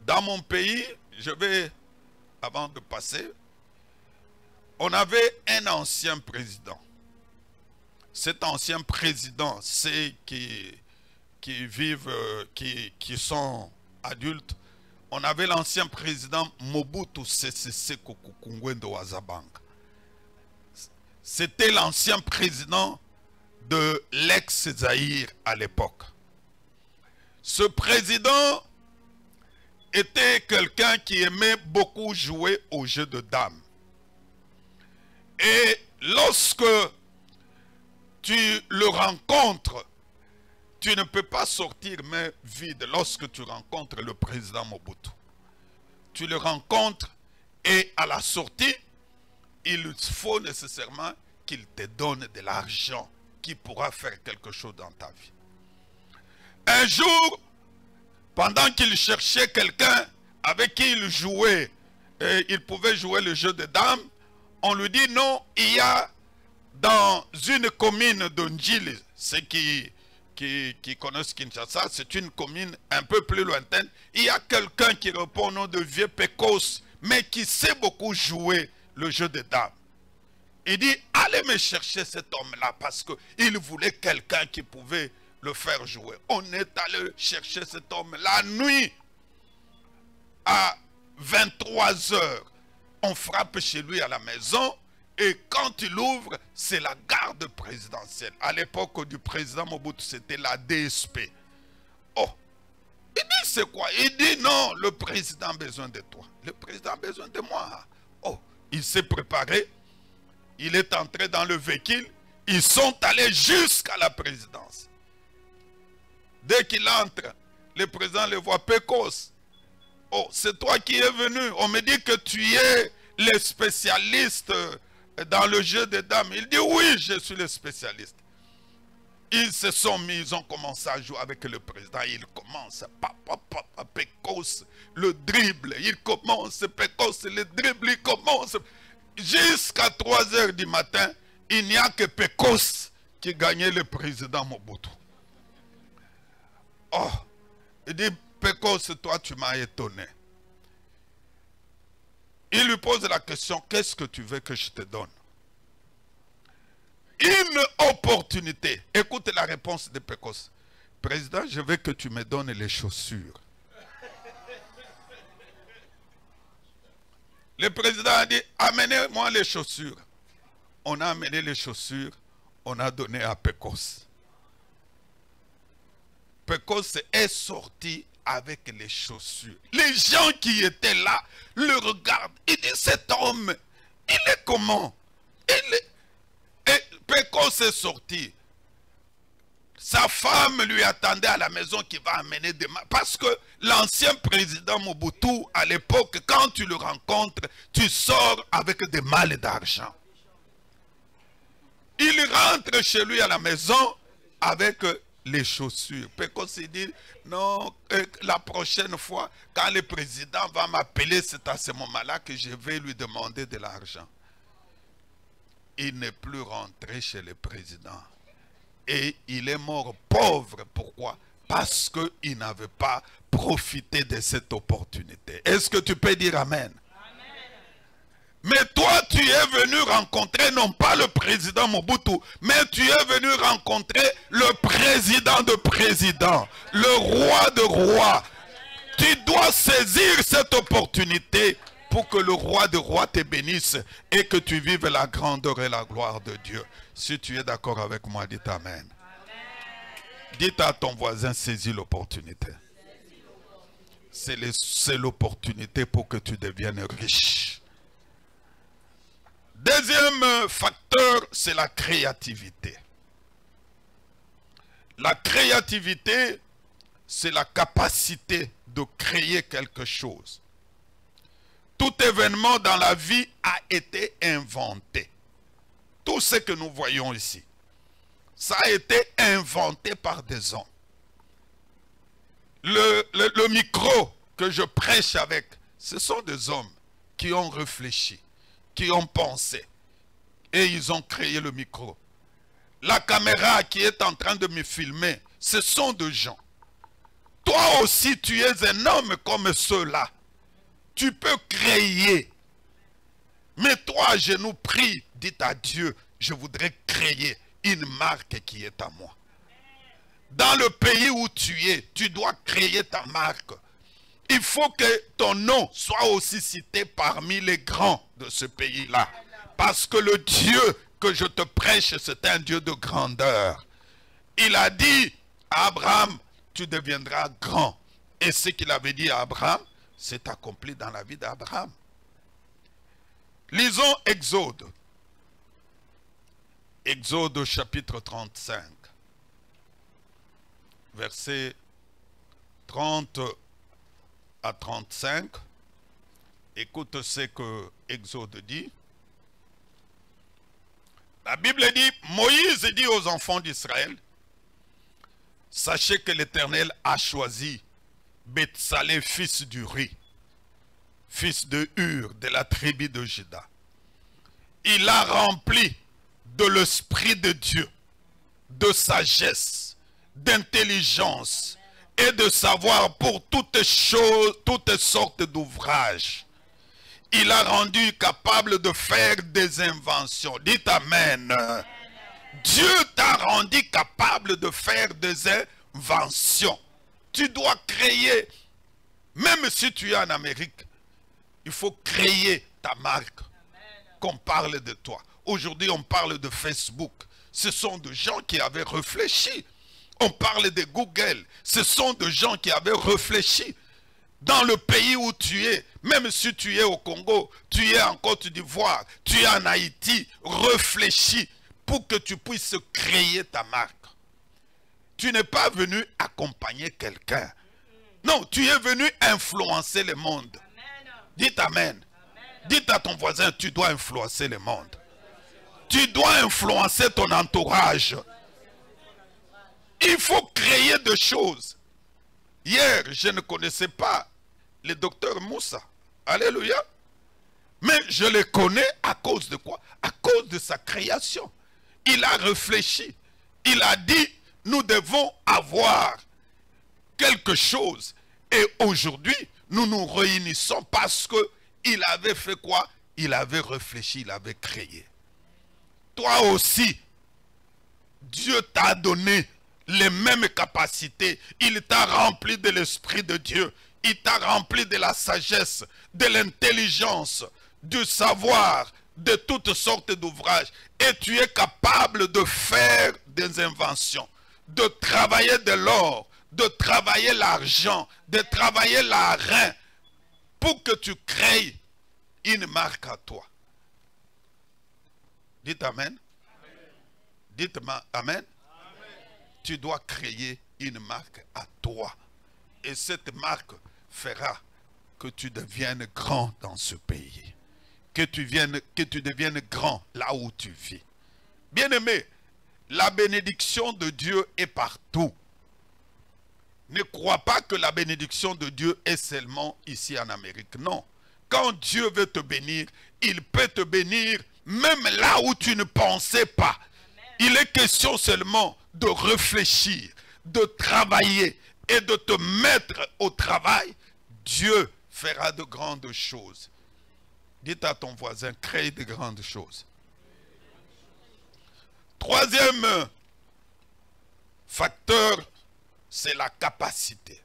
Dans mon pays, je vais, avant de passer, on avait un ancien président. Cet ancien président, ceux qui vivent, qui sont adultes, on avait l'ancien président Mobutu Sese Seko Ngwendo Wazabanga. C'était l'ancien président de l'ex-Zaïre à l'époque. Ce président était quelqu'un qui aimait beaucoup jouer au jeu de dames. Et lorsque tu le rencontres, tu ne peux pas sortir main vide lorsque tu rencontres le président Mobutu. Tu le rencontres et à la sortie, il faut nécessairement qu'il te donne de l'argent qui pourra faire quelque chose dans ta vie. Un jour, pendant qu'il cherchait quelqu'un avec qui il jouait, et il pouvait jouer le jeu de dames, on lui dit non, il y a dans une commune de Ndjili, ceux qui connaissent Kinshasa, c'est une commune un peu plus lointaine. Il y a quelqu'un qui répond au nom de Vieux Pécos, mais qui sait beaucoup jouer le jeu de dames. Il dit, allez me chercher cet homme-là, parce qu'il voulait quelqu'un qui pouvait le faire jouer. On est allé chercher cet homme la nuit, à 23 h. On frappe chez lui à la maison. Et quand il ouvre, c'est la garde présidentielle. À l'époque du président Mobutu, c'était la DSP. Oh, Il dit c'est quoi? Il dit non, le président a besoin de toi. Le président a besoin de moi. Oh, il s'est préparé. Il est entré dans le véhicule. Ils sont allés jusqu'à la présidence. Dès qu'il entre, le président le voit, Pecos. Oh, c'est toi qui es venu. On me dit que tu es le spécialiste dans le jeu des dames. Il dit oui, je suis le spécialiste. Ils se sont mis, ils ont commencé à jouer avec le président. Il commence, Pecos, le dribble. Il commence, Pecos, le dribble, il commence. Jusqu'à 3 h du matin, il n'y a que Pecos qui gagnait le président Mobutu. Oh, il dit, Pecos, toi tu m'as étonné. Il lui pose la question, qu'est-ce que tu veux que je te donne? Une opportunité. Écoute la réponse de Pecos. Président, je veux que tu me donnes les chaussures. Le président a dit, amenez-moi les chaussures. On a amené les chaussures, on a donné à Pecos. Pecos est sorti avec les chaussures. Les gens qui étaient là le regardent. Il dit, cet homme, il est comment? Et Pecos est sorti. Sa femme lui attendait à la maison qui va amener demain. Parce que l'ancien président Mobutu, à l'époque, quand tu le rencontres, tu sors avec des malles d'argent. Il rentre chez lui à la maison avec les chaussures. Pecos s'est dit, non, la prochaine fois, quand le président va m'appeler, c'est à ce moment-là que je vais lui demander de l'argent. Il n'est plus rentré chez le président. Et il est mort pauvre. Pourquoi? Parce qu'il n'avait pas profité de cette opportunité. Est-ce que tu peux dire Amen? Mais toi, tu es venu rencontrer non pas le président Mobutu, mais tu es venu rencontrer le président de présidents, le roi de rois. Tu dois saisir cette opportunité pour que le roi de rois te bénisse et que tu vives la grandeur et la gloire de Dieu. Si tu es d'accord avec moi, dites Amen. Dites à ton voisin, saisis l'opportunité. C'est l'opportunité pour que tu deviennes riche. Deuxième facteur, c'est la créativité. La créativité, c'est la capacité de créer quelque chose. Tout événement dans la vie a été inventé. Tout ce que nous voyons ici, ça a été inventé par des hommes. Le micro que je prêche avec, ce sont des hommes qui ont réfléchi, qui ont pensé, et ils ont créé le micro. La caméra qui est en train de me filmer, ce sont des gens. Toi aussi, tu es un homme comme ceux-là. Tu peux créer. Mais toi, je nous prie, dites à Dieu, je voudrais créer une marque qui est à moi. Dans le pays où tu es, tu dois créer ta marque. Il faut que ton nom soit aussi cité parmi les grands de ce pays-là. Parce que le Dieu que je te prêche, c'est un Dieu de grandeur. Il a dit à Abraham, tu deviendras grand. Et ce qu'il avait dit à Abraham, c'est accompli dans la vie d'Abraham. Lisons Exode. Exode chapitre 35. Versets 30 à 35. Écoute ce que Exode dit. La Bible dit, Moïse dit aux enfants d'Israël, sachez que l'Éternel a choisi Betsalé, fils d'Uri, fils de Hur, de la tribu de Juda. Il l'a rempli de l'Esprit de Dieu, de sagesse, d'intelligence et de savoir pour toutes choses, toutes sortes d'ouvrages. Il a rendu capable de faire des inventions. Dites Amen. Dieu t'a rendu capable de faire des inventions. Tu dois créer, même si tu es en Amérique, il faut créer ta marque, qu'on parle de toi. Aujourd'hui, on parle de Facebook. Ce sont des gens qui avaient réfléchi. On parle de Google. Ce sont des gens qui avaient réfléchi dans le pays où tu es. Même si tu es au Congo, tu es en Côte d'Ivoire, tu es en Haïti. Réfléchis pour que tu puisses créer ta marque. Tu n'es pas venu accompagner quelqu'un. Non, tu es venu influencer le monde. Dites Amen. Dites à ton voisin, tu dois influencer le monde. Tu dois influencer ton entourage. Il faut créer des choses. Hier, je ne connaissais pas le docteur Moussa. Alléluia. Mais je le connais à cause de quoi? À cause de sa création. Il a réfléchi. Il a dit, nous devons avoir quelque chose. Et aujourd'hui, nous nous réunissons parce qu'il avait fait quoi? Il avait réfléchi, il avait créé. Toi aussi, Dieu t'a donné les mêmes capacités. Il t'a rempli de l'Esprit de Dieu. Il t'a rempli de la sagesse, de l'intelligence, du savoir, de toutes sortes d'ouvrages. Et tu es capable de faire des inventions, de travailler de l'or, de travailler l'argent, de travailler l'argent pour que tu crées une marque à toi. Dites Amen. Dites-moi Amen. Tu dois créer une marque à toi. Et cette marque fera que tu deviennes grand dans ce pays. Que tu deviennes grand là où tu vis. Bien-aimé, la bénédiction de Dieu est partout. Ne crois pas que la bénédiction de Dieu est seulement ici en Amérique. Non. Quand Dieu veut te bénir, il peut te bénir même là où tu ne pensais pas. Il est question seulement de réfléchir, de travailler et de te mettre au travail. Dieu fera de grandes choses. Dites à ton voisin, crée de grandes choses. Troisième facteur, c'est la capacité.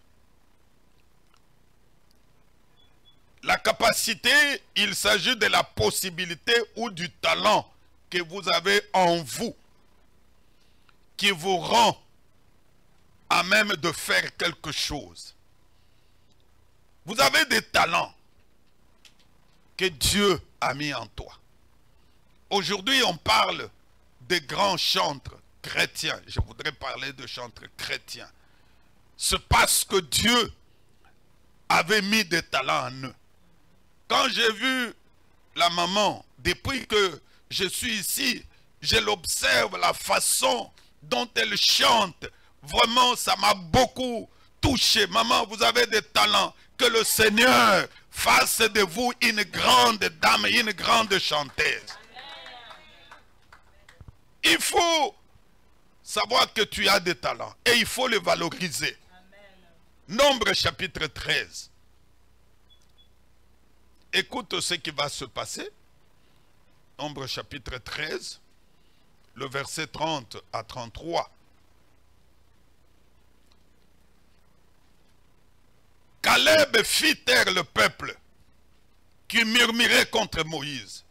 La capacité, il s'agit de la possibilité ou du talent que vous avez en vous, qui vous rend à même de faire quelque chose. Vous avez des talents que Dieu a mis en toi. Aujourd'hui, on parle des grands chantres chrétiens. Je voudrais parler de chantres chrétiens. C'est parce que Dieu avait mis des talents en eux. Quand j'ai vu la maman, depuis que je suis ici, je l'observe, la façon dont elle chante. Vraiment, ça m'a beaucoup touché. Maman, vous avez des talents. Que le Seigneur fasse de vous une grande dame, une grande chanteuse. Il faut savoir que tu as des talents et il faut les valoriser. Nombre chapitre 13. Écoute ce qui va se passer. Nombre chapitre 13, le verset 30 à 33. Caleb fit taire le peuple qui murmurait contre Moïse.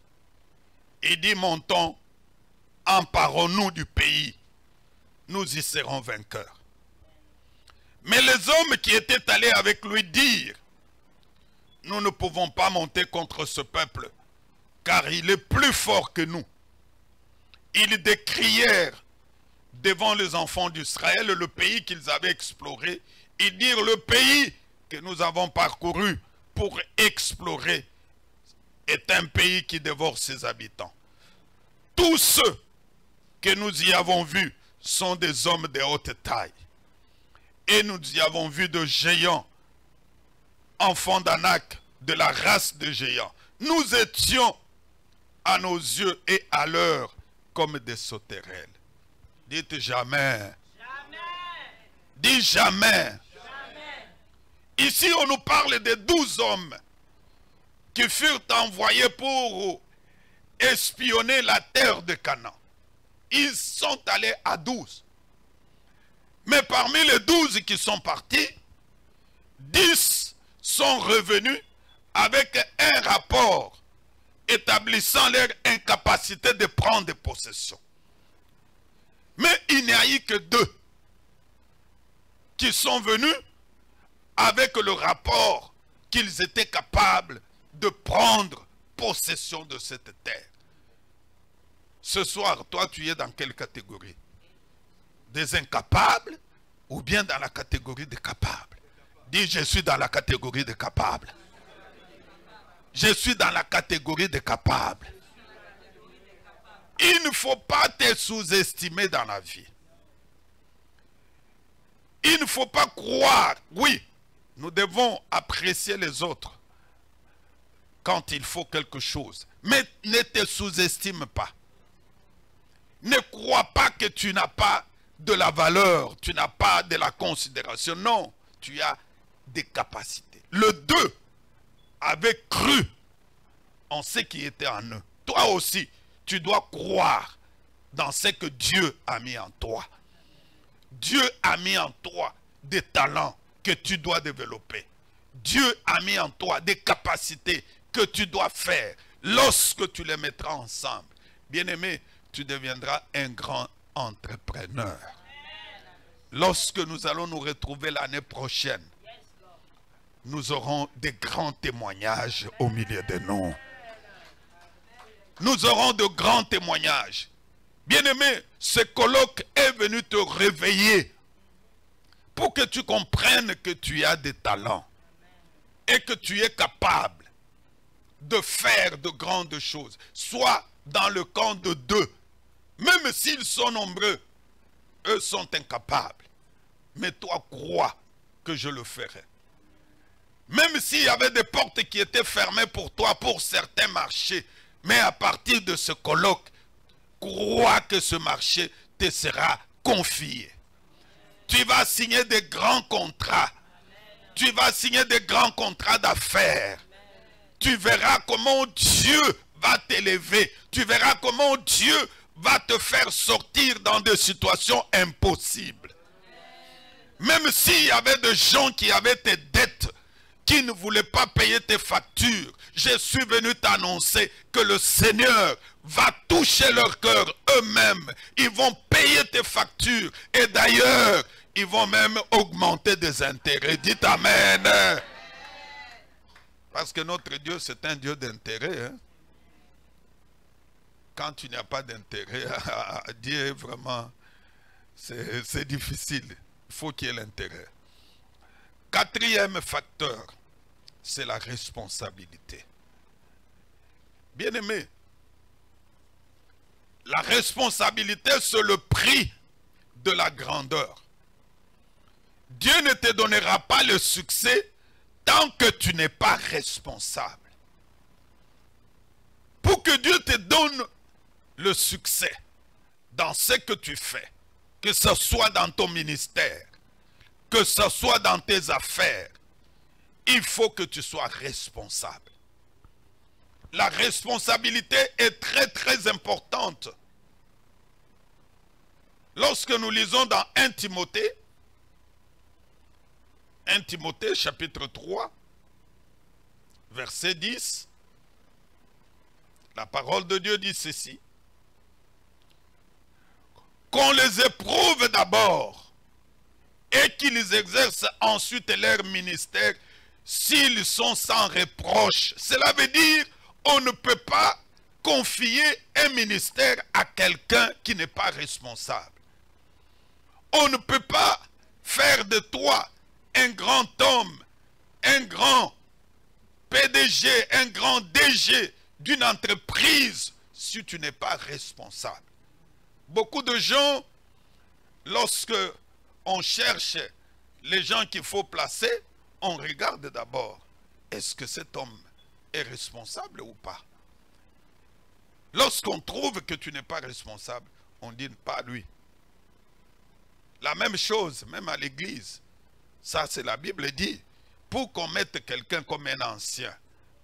Il dit, montons, emparons-nous du pays, nous y serons vainqueurs. Mais les hommes qui étaient allés avec lui dirent, nous ne pouvons pas monter contre ce peuple, car il est plus fort que nous. Ils décrièrent devant les enfants d'Israël le pays qu'ils avaient exploré. Ils dirent, le pays que nous avons parcouru pour explorer est un pays qui dévore ses habitants. Tous ceux que nous y avons vus sont des hommes de haute taille. Et nous y avons vu de géants, enfants d'Anak, de la race de géants. Nous étions à nos yeux et à l'heure comme des sauterelles. Dites jamais. Jamais. Dis jamais. Ici, on nous parle de 12 hommes qui furent envoyés pour espionner la terre de Canaan. Ils sont allés à 12. Mais parmi les 12 qui sont partis, 10 sont revenus avec un rapport établissant leur incapacité de prendre possession. Mais il n'y a eu que 2 qui sont venus avec le rapport qu'ils étaient capables de prendre possession de cette terre. Ce soir, toi, tu es dans quelle catégorie? Des incapables ou bien dans la catégorie des capables? Dis, je suis dans la catégorie des capables. Je suis dans la catégorie des capables. Il ne faut pas te sous-estimer dans la vie. Il ne faut pas croire, oui, nous devons apprécier les autres quand il faut quelque chose. Mais ne te sous-estime pas. Ne crois pas que tu n'as pas de la valeur, tu n'as pas de la considération. Non, tu as des capacités. Le 2 avait cru en ce qui était en eux. Toi aussi, tu dois croire dans ce que Dieu a mis en toi. Dieu a mis en toi des talents que tu dois développer. Dieu a mis en toi des capacités que tu dois faire. Lorsque tu les mettras ensemble, bien-aimé, tu deviendras un grand entrepreneur. Lorsque nous allons nous retrouver l'année prochaine, nous aurons des grands témoignages au milieu de nous. Nous aurons de grands témoignages. Bien-aimé, ce colloque est venu te réveiller pour que tu comprennes que tu as des talents et que tu es capable de faire de grandes choses. Soit dans le camp de 2, même s'ils sont nombreux, eux sont incapables. Mais toi, crois que je le ferai. Même s'il y avait des portes qui étaient fermées pour toi, pour certains marchés, mais à partir de ce colloque, crois que ce marché te sera confié. Tu vas signer des grands contrats. Tu vas signer des grands contrats d'affaires. Tu verras comment Dieu va t'élever. Tu verras comment Dieu va te faire sortir dans des situations impossibles. Même s'il y avait des gens qui avaient tes dettes, qui ne voulaient pas payer tes factures, je suis venu t'annoncer que le Seigneur va toucher leur cœur eux-mêmes. Ils vont payer tes factures. Et d'ailleurs, ils vont même augmenter des intérêts. Dites Amen. Parce que notre Dieu, c'est un Dieu d'intérêt. Hein? Quand tu n'as pas d'intérêt à Dieu, vraiment, c'est difficile. Il faut qu'il y ait l'intérêt. 4e facteur, c'est la responsabilité. Bien-aimé, la responsabilité, c'est le prix de la grandeur. Dieu ne te donnera pas le succès tant que tu n'es pas responsable. Pour que Dieu te donne le succès dans ce que tu fais, que ce soit dans ton ministère, que ce soit dans tes affaires, il faut que tu sois responsable. La responsabilité est très très importante. Lorsque nous lisons dans 1 Timothée chapitre 3, verset 10, la parole de Dieu dit ceci: qu'on les éprouve d'abord et qu'ils exercent ensuite leur ministère s'ils sont sans reproche. Cela veut dire on ne peut pas confier un ministère à quelqu'un qui n'est pas responsable. On ne peut pas faire de toi un grand homme, un grand PDG, un grand DG d'une entreprise si tu n'es pas responsable. Beaucoup de gens, lorsque on cherche les gens qu'il faut placer, on regarde d'abord, est-ce que cet homme est responsable ou pas? Lorsqu'on trouve que tu n'es pas responsable, on dit pas lui. La même chose, même à l'église. Ça, c'est la Bible dit. Pour qu'on mette quelqu'un comme un ancien,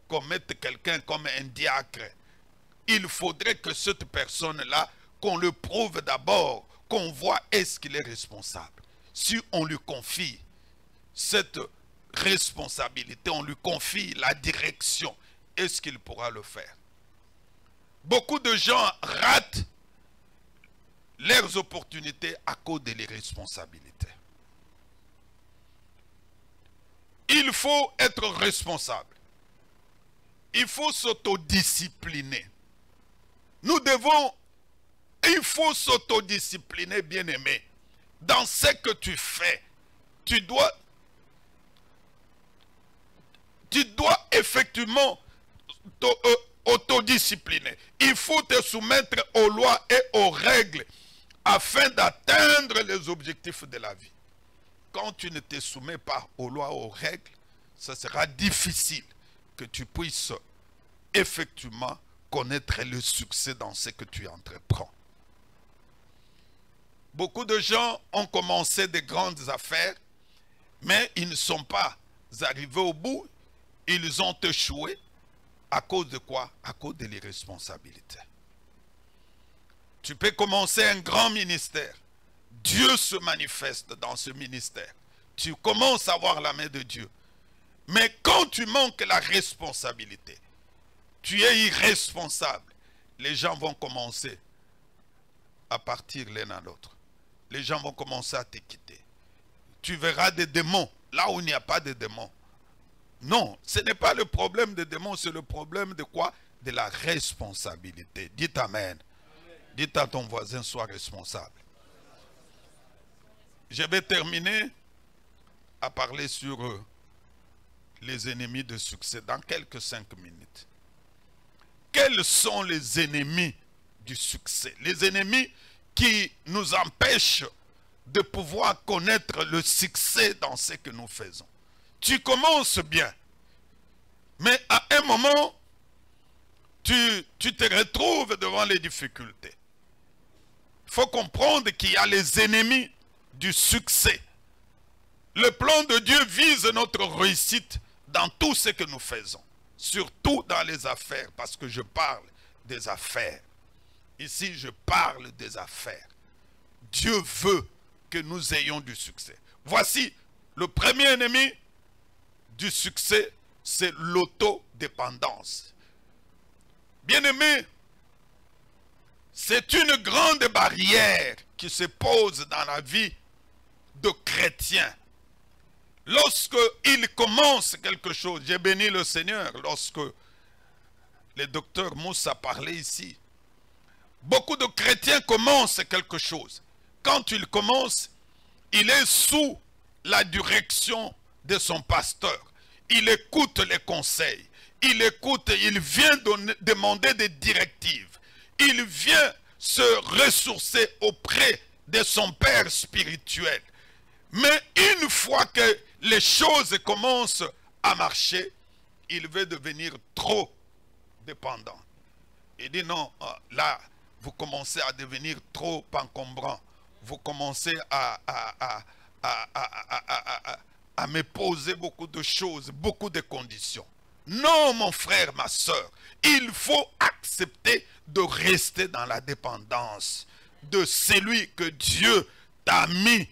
qu'on mette quelqu'un comme un diacre, il faudrait que cette personne-là, qu'on le prouve d'abord, qu'on voit est-ce qu'il est responsable. Si on lui confie cette responsabilité, on lui confie la direction, est-ce qu'il pourra le faire? Beaucoup de gens ratent leurs opportunités à cause de l'irresponsabilité. il faut être responsable. Il faut s'autodiscipliner. Il faut s'autodiscipliner, bien-aimé. Dans ce que tu fais, tu dois effectivement autodiscipliner. Il faut te soumettre aux lois et aux règles afin d'atteindre les objectifs de la vie. Quand tu ne te soumets pas aux lois, aux règles, ça sera difficile que tu puisses effectivement connaître le succès dans ce que tu entreprends. Beaucoup de gens ont commencé de grandes affaires, mais ils ne sont pas arrivés au bout. Ils ont échoué. À cause de quoi? À cause de l'irresponsabilité. Tu peux commencer un grand ministère. Dieu se manifeste dans ce ministère. Tu commences à voir la main de Dieu. Mais quand tu manques la responsabilité, tu es irresponsable, les gens vont commencer à partir l'un à l'autre. Les gens vont commencer à te quitter. Tu verras des démons là où il n'y a pas de démons. Non, ce n'est pas le problème des démons, c'est le problème de quoi? De la responsabilité. Dites Amen. Dites à ton voisin, sois responsable. Je vais terminer à parler sur les ennemis de succès dans quelques 5 minutes. Quels sont les ennemis du succès? Les ennemis qui nous empêchent de pouvoir connaître le succès dans ce que nous faisons. Tu commences bien, mais à un moment, tu te retrouves devant les difficultés. Il faut comprendre qu'il y a les ennemis du succès. Le plan de Dieu vise notre réussite dans tout ce que nous faisons. Surtout dans les affaires, parce que je parle des affaires. Ici, je parle des affaires. Dieu veut que nous ayons du succès. Voici le premier ennemi du succès, c'est l'autodépendance. Bien-aimé, c'est une grande barrière qui se pose dans la vie de chrétiens. Lorsqu'il commence quelque chose, j'ai béni le Seigneur lorsque le docteur Moussa parlait ici. Beaucoup de chrétiens commencent quelque chose. Quand il commence, il est sous la direction de son pasteur. Il écoute les conseils. Il écoute, il vient demander des directives. Il vient se ressourcer auprès de son père spirituel. Mais une fois que les choses commencent à marcher, il veut devenir trop dépendant. Il dit non, là, vous commencez à devenir trop encombrant. Vous commencez à me poser beaucoup de choses, beaucoup de conditions. Non, mon frère, ma soeur, il faut accepter de rester dans la dépendance de celui que Dieu t'a mis.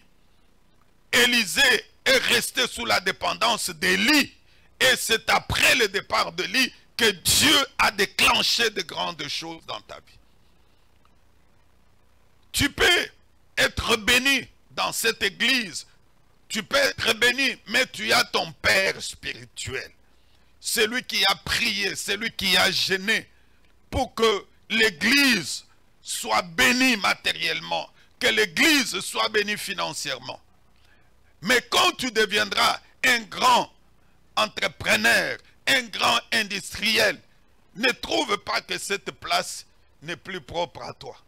Élisée est resté sous la dépendance d'Élie. Et c'est après le départ d'Élie que Dieu a déclenché de grandes choses dans ta vie. Tu peux être béni dans cette église. Tu peux être béni, mais tu as ton père spirituel. Celui qui a prié, celui qui a gêné pour que l'église soit bénie matériellement, que l'église soit bénie financièrement. Mais quand tu deviendras un grand entrepreneur, un grand industriel, ne trouve pas que cette place n'est plus propre à toi.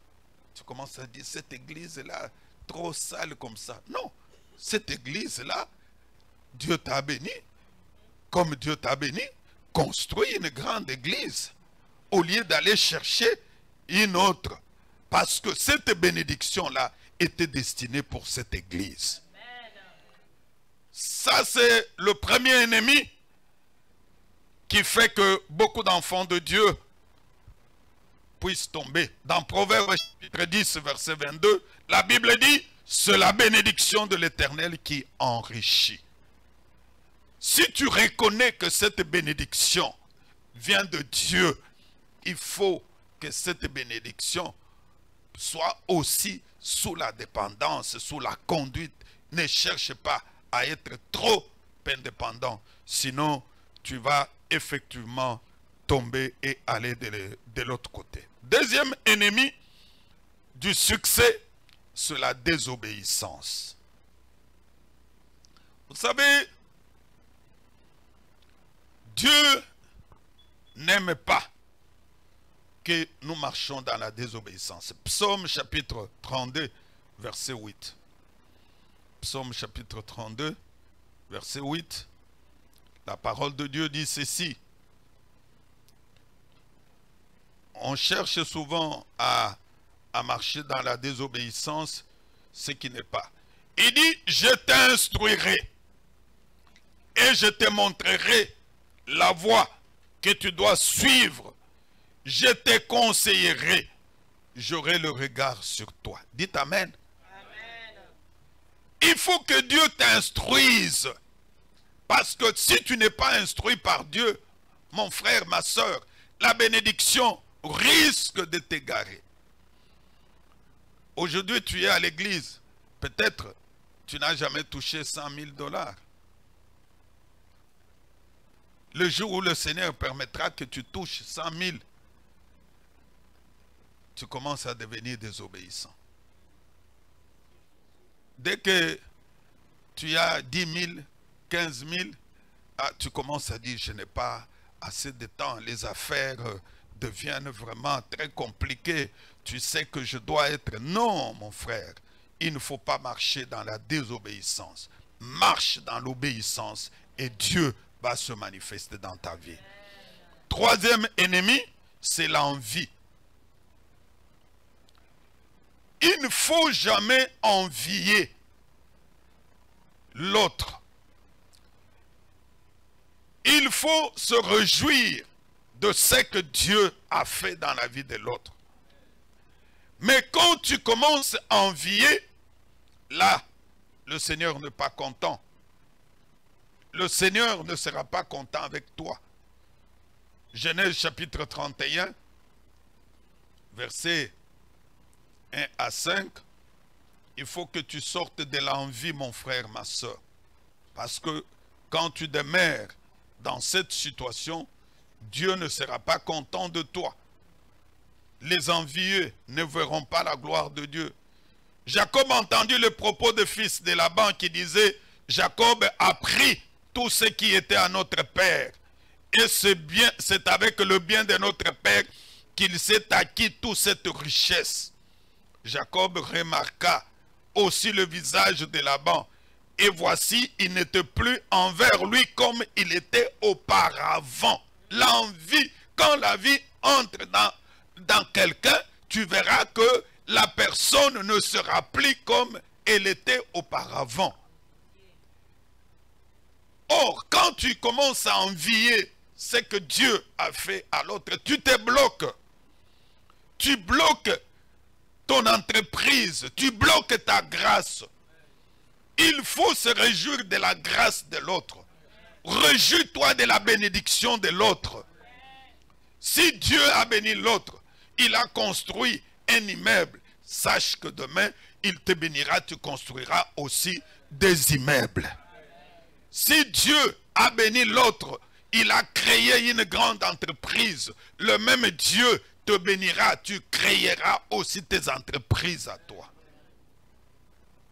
Tu commences à dire, cette église-là, trop sale comme ça. Non, cette église-là, Dieu t'a béni. Comme Dieu t'a béni, construis une grande église au lieu d'aller chercher une autre. Parce que cette bénédiction-là était destinée pour cette église. Ça, c'est le premier ennemi qui fait que beaucoup d'enfants de Dieu puissent tomber. Dans Proverbe chapitre 10, verset 22, la Bible dit, c'est la bénédiction de l'Éternel qui enrichit. Si tu reconnais que cette bénédiction vient de Dieu, il faut que cette bénédiction soit aussi sous la dépendance, sous la conduite. Ne cherche pas à être trop indépendant. Sinon, tu vas effectivement tomber et aller de l'autre côté. Deuxième ennemi du succès, c'est la désobéissance. Vous savez, Dieu n'aime pas que nous marchons dans la désobéissance. Psaume chapitre 32, verset 8. Psaume chapitre 32, verset 8. La parole de Dieu dit ceci. On cherche souvent à marcher dans la désobéissance, ce qui n'est pas. Il dit, je t'instruirai et je te montrerai la voie que tu dois suivre. Je te conseillerai, j'aurai le regard sur toi. Dites Amen. Amen. Il faut que Dieu t'instruise. Parce que si tu n'es pas instruit par Dieu, mon frère, ma soeur, la bénédiction risque de t'égarer. Aujourd'hui, tu es à l'église. Peut-être tu n'as jamais touché 100 000 $. Le jour où le Seigneur permettra que tu touches 100 000, tu commences à devenir désobéissant. Dès que tu as 10 000, 15 000, tu commences à dire, je n'ai pas assez de temps, les affaires deviennent vraiment très compliquées, tu sais que je dois être... Non, mon frère, il ne faut pas marcher dans la désobéissance. Marche dans l'obéissance et Dieu va se manifester dans ta vie. Troisième ennemi, c'est l'envie. Il ne faut jamais envier l'autre. Il faut se réjouir de ce que Dieu a fait dans la vie de l'autre. Mais quand tu commences à envier, là, le Seigneur n'est pas content. Le Seigneur ne sera pas content avec toi. Genèse chapitre 31, versets 1 à 5. Il faut que tu sortes de l'envie, mon frère, ma soeur. Parce que quand tu demeures dans cette situation, Dieu ne sera pas content de toi. Les envieux ne verront pas la gloire de Dieu. Jacob a entendu le propos de fils de Laban qui disait, Jacob a pris tout ce qui était à notre père. Et c'est avec le bien de notre père qu'il s'est acquis toute cette richesse. Jacob remarqua aussi le visage de Laban. Et voici, il n'était plus envers lui comme il était auparavant. L'envie, quand la vie entre dans quelqu'un, tu verras que la personne ne sera plus comme elle était auparavant. Or, quand tu commences à envier ce que Dieu a fait à l'autre, tu te bloques. Tu bloques ton entreprise, tu bloques ta grâce. Il faut se réjouir de la grâce de l'autre. Réjouis-toi de la bénédiction de l'autre. Si Dieu a béni l'autre, il a construit un immeuble, sache que demain, il te bénira, tu construiras aussi des immeubles. Si Dieu a béni l'autre, il a créé une grande entreprise, le même Dieu te bénira, tu créeras aussi tes entreprises à toi.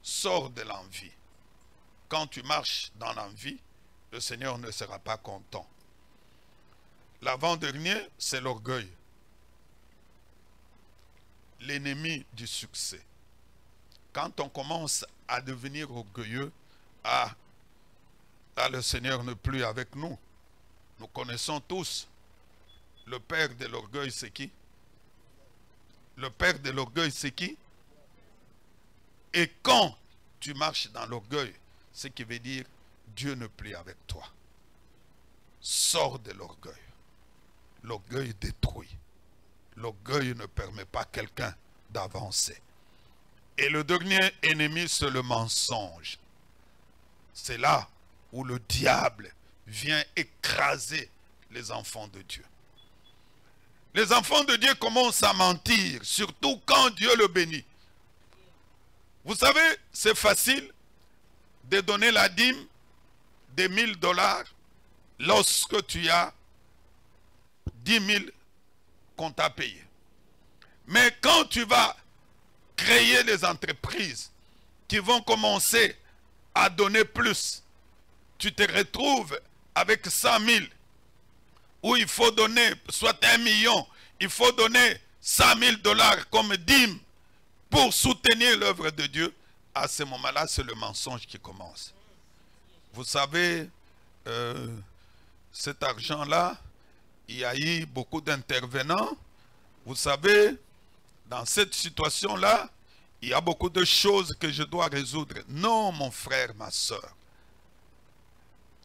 Sors de l'envie. Quand tu marches dans l'envie, le Seigneur ne sera pas content. L'avant-dernier, c'est l'orgueil. L'ennemi du succès. Quand on commence à devenir orgueilleux, là le Seigneur n'est plus avec nous. Nous connaissons tous le père de l'orgueil, c'est qui? Le père de l'orgueil, c'est qui? Et quand tu marches dans l'orgueil, ce qui veut dire Dieu n'est plus avec toi. Sors de l'orgueil. L'orgueil détruit. L'orgueil ne permet pas à quelqu'un d'avancer. Et le dernier ennemi, c'est le mensonge. C'est là où le diable vient écraser les enfants de Dieu. Les enfants de Dieu commencent à mentir, surtout quand Dieu le bénit. Vous savez, c'est facile de donner la dîme des 1000 $ lorsque tu as 10 000 qu'on t'a payé. Mais quand tu vas créer des entreprises qui vont commencer à donner plus, tu te retrouves avec 100 000, où il faut donner, soit 1 million, il faut donner 100 000 $ comme dîme pour soutenir l'œuvre de Dieu. À ce moment-là, c'est le mensonge qui commence. Vous savez, cet argent-là, il y a eu beaucoup d'intervenants. Vous savez, dans cette situation-là, il y a beaucoup de choses que je dois résoudre. Non, mon frère, ma soeur.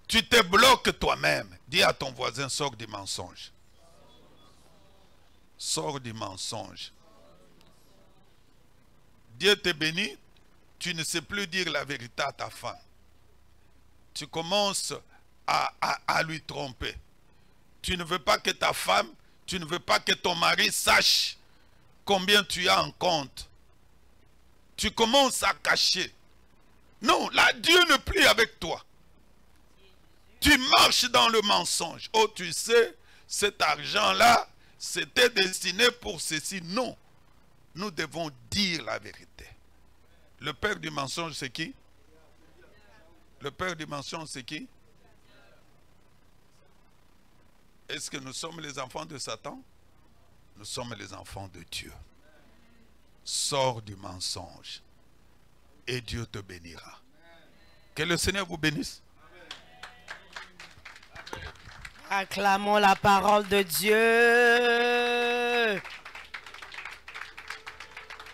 Tu te bloques toi-même. Dis à ton voisin, sors du mensonge. Sors du mensonge. Dieu te bénit. Tu ne sais plus dire la vérité à ta femme. Tu commences à lui tromper. Tu ne veux pas que ta femme, tu ne veux pas que ton mari sache combien tu as en compte. Tu commences à cacher. Non, là, Dieu ne plie avec toi. Tu marches dans le mensonge. Oh, tu sais, cet argent-là, c'était destiné pour ceci. Non, nous devons dire la vérité. Le père du mensonge, c'est qui? Le père du mensonge, c'est qui? Est-ce que nous sommes les enfants de Satan? Nous sommes les enfants de Dieu. Sors du mensonge et Dieu te bénira. Que le Seigneur vous bénisse. Acclamons la parole de Dieu.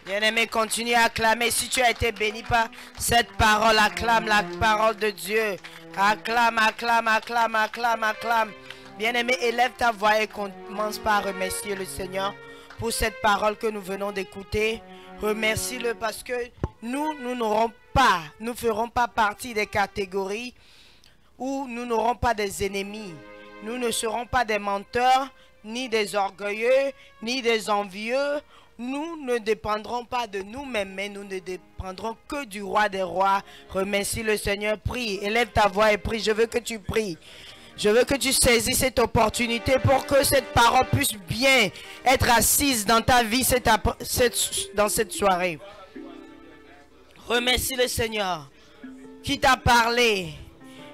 Bien-aimé, continue à acclamer. Si tu as été béni par cette parole, acclame la parole de Dieu. Acclame, acclame, acclame, acclame, acclame. Bien-aimé, élève ta voix et commence par remercier le Seigneur pour cette parole que nous venons d'écouter. Remercie-le parce que nous n'aurons pas, nous ne ferons pas partie des catégories où nous n'aurons pas des ennemis. Nous ne serons pas des menteurs, ni des orgueilleux, ni des envieux. Nous ne dépendrons pas de nous-mêmes, mais nous ne dépendrons que du roi des rois. Remercie le Seigneur, prie, élève ta voix et prie. Je veux que tu pries. Je veux que tu saisisses cette opportunité pour que cette parole puisse bien être assise dans ta vie dans cette soirée. Remercie le Seigneur qui t'a parlé,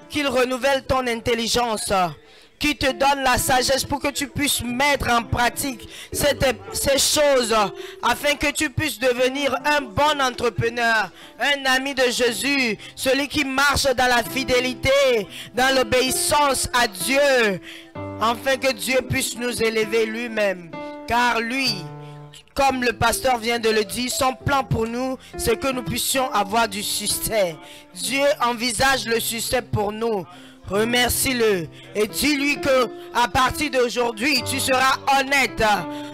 qu'il renouvelle ton intelligence, qui te donne la sagesse pour que tu puisses mettre en pratique ces choses afin que tu puisses devenir un bon entrepreneur, un ami de Jésus, celui qui marche dans la fidélité, dans l'obéissance à Dieu, afin que Dieu puisse nous élever lui-même. Car lui, comme le pasteur vient de le dire, son plan pour nous, c'est que nous puissions avoir du succès. Dieu envisage le succès pour nous. Remercie-le et dis-lui que à partir d'aujourd'hui, tu seras honnête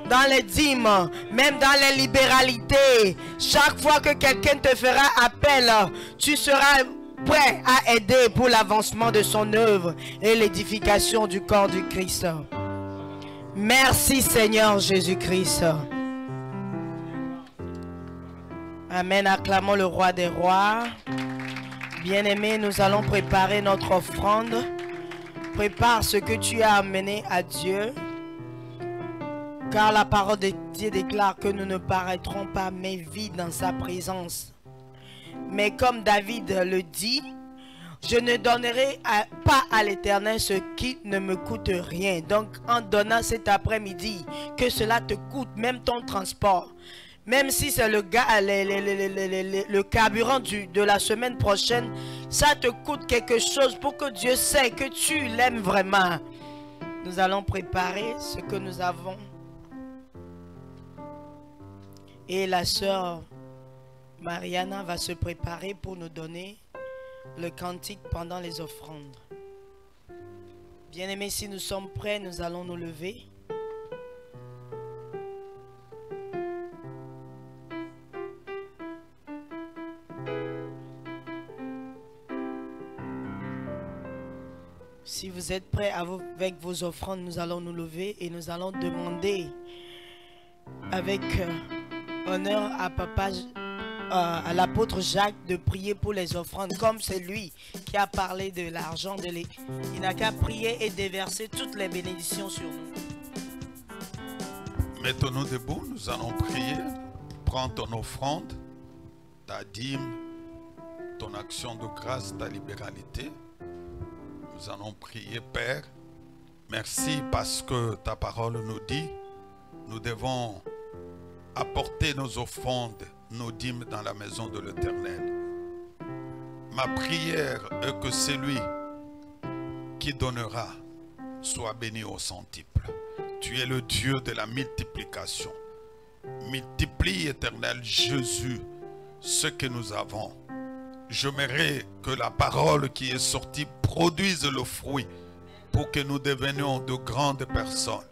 dans les dîmes, même dans les libéralités. Chaque fois que quelqu'un te fera appel, tu seras prêt à aider pour l'avancement de son œuvre et l'édification du corps du Christ. Merci Seigneur Jésus-Christ. Amen. Acclamons le roi des rois. Bien-aimés, nous allons préparer notre offrande. Prépare ce que tu as amené à Dieu. Car la parole de Dieu déclare que nous ne paraîtrons pas mais vides dans sa présence. Mais comme David le dit, je ne donnerai pas à l'Éternel ce qui ne me coûte rien. Donc en donnant cet après-midi, que cela te coûte même ton transport. Même si c'est le carburant de la semaine prochaine, ça te coûte quelque chose pour que Dieu sait que tu l'aimes vraiment. Nous allons préparer ce que nous avons. Et la sœur Mariana va se préparer pour nous donner le cantique pendant les offrandes. Bien-aimés, si nous sommes prêts, nous allons nous lever. Si vous êtes prêts avec vos offrandes, nous allons nous lever et nous allons demander avec honneur à Papa à l'apôtre Jacques de prier pour les offrandes, comme c'est lui qui a parlé de l'argent de l'Église. Il n'a qu'à prier et déverser toutes les bénédictions sur nous. Mettons-nous debout, nous allons prier. Prends ton offrande, ta dîme, ton action de grâce, ta libéralité. Nous allons prier, Père. Merci parce que ta parole nous dit, nous devons apporter nos offrandes, nos dîmes dans la maison de l'Éternel. Ma prière est que celui qui donnera soit béni au centuple. Tu es le Dieu de la multiplication. Multiplie, Éternel Jésus, ce que nous avons. J'aimerais que la parole qui est sortie produise le fruit pour que nous devenions de grandes personnes,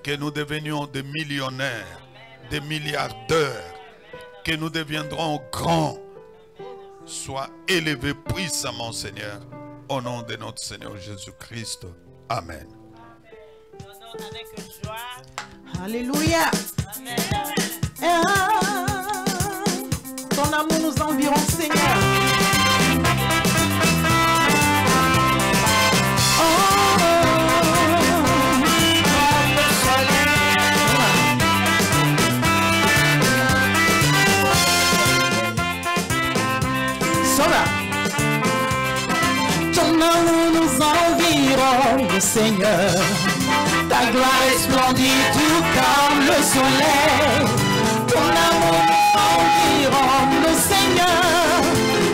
que nous devenions des millionnaires, des milliardaires, que nous deviendrons grands. Sois élevé puissamment, Seigneur, au nom de notre Seigneur Jésus-Christ. Amen. Avec joie. Alléluia. Amen. Ton amour nous environne, Seigneur. Ton amour nous environne, Seigneur. Ta gloire est splendide tout comme le soleil. Ton amour nous environne, Seigneur.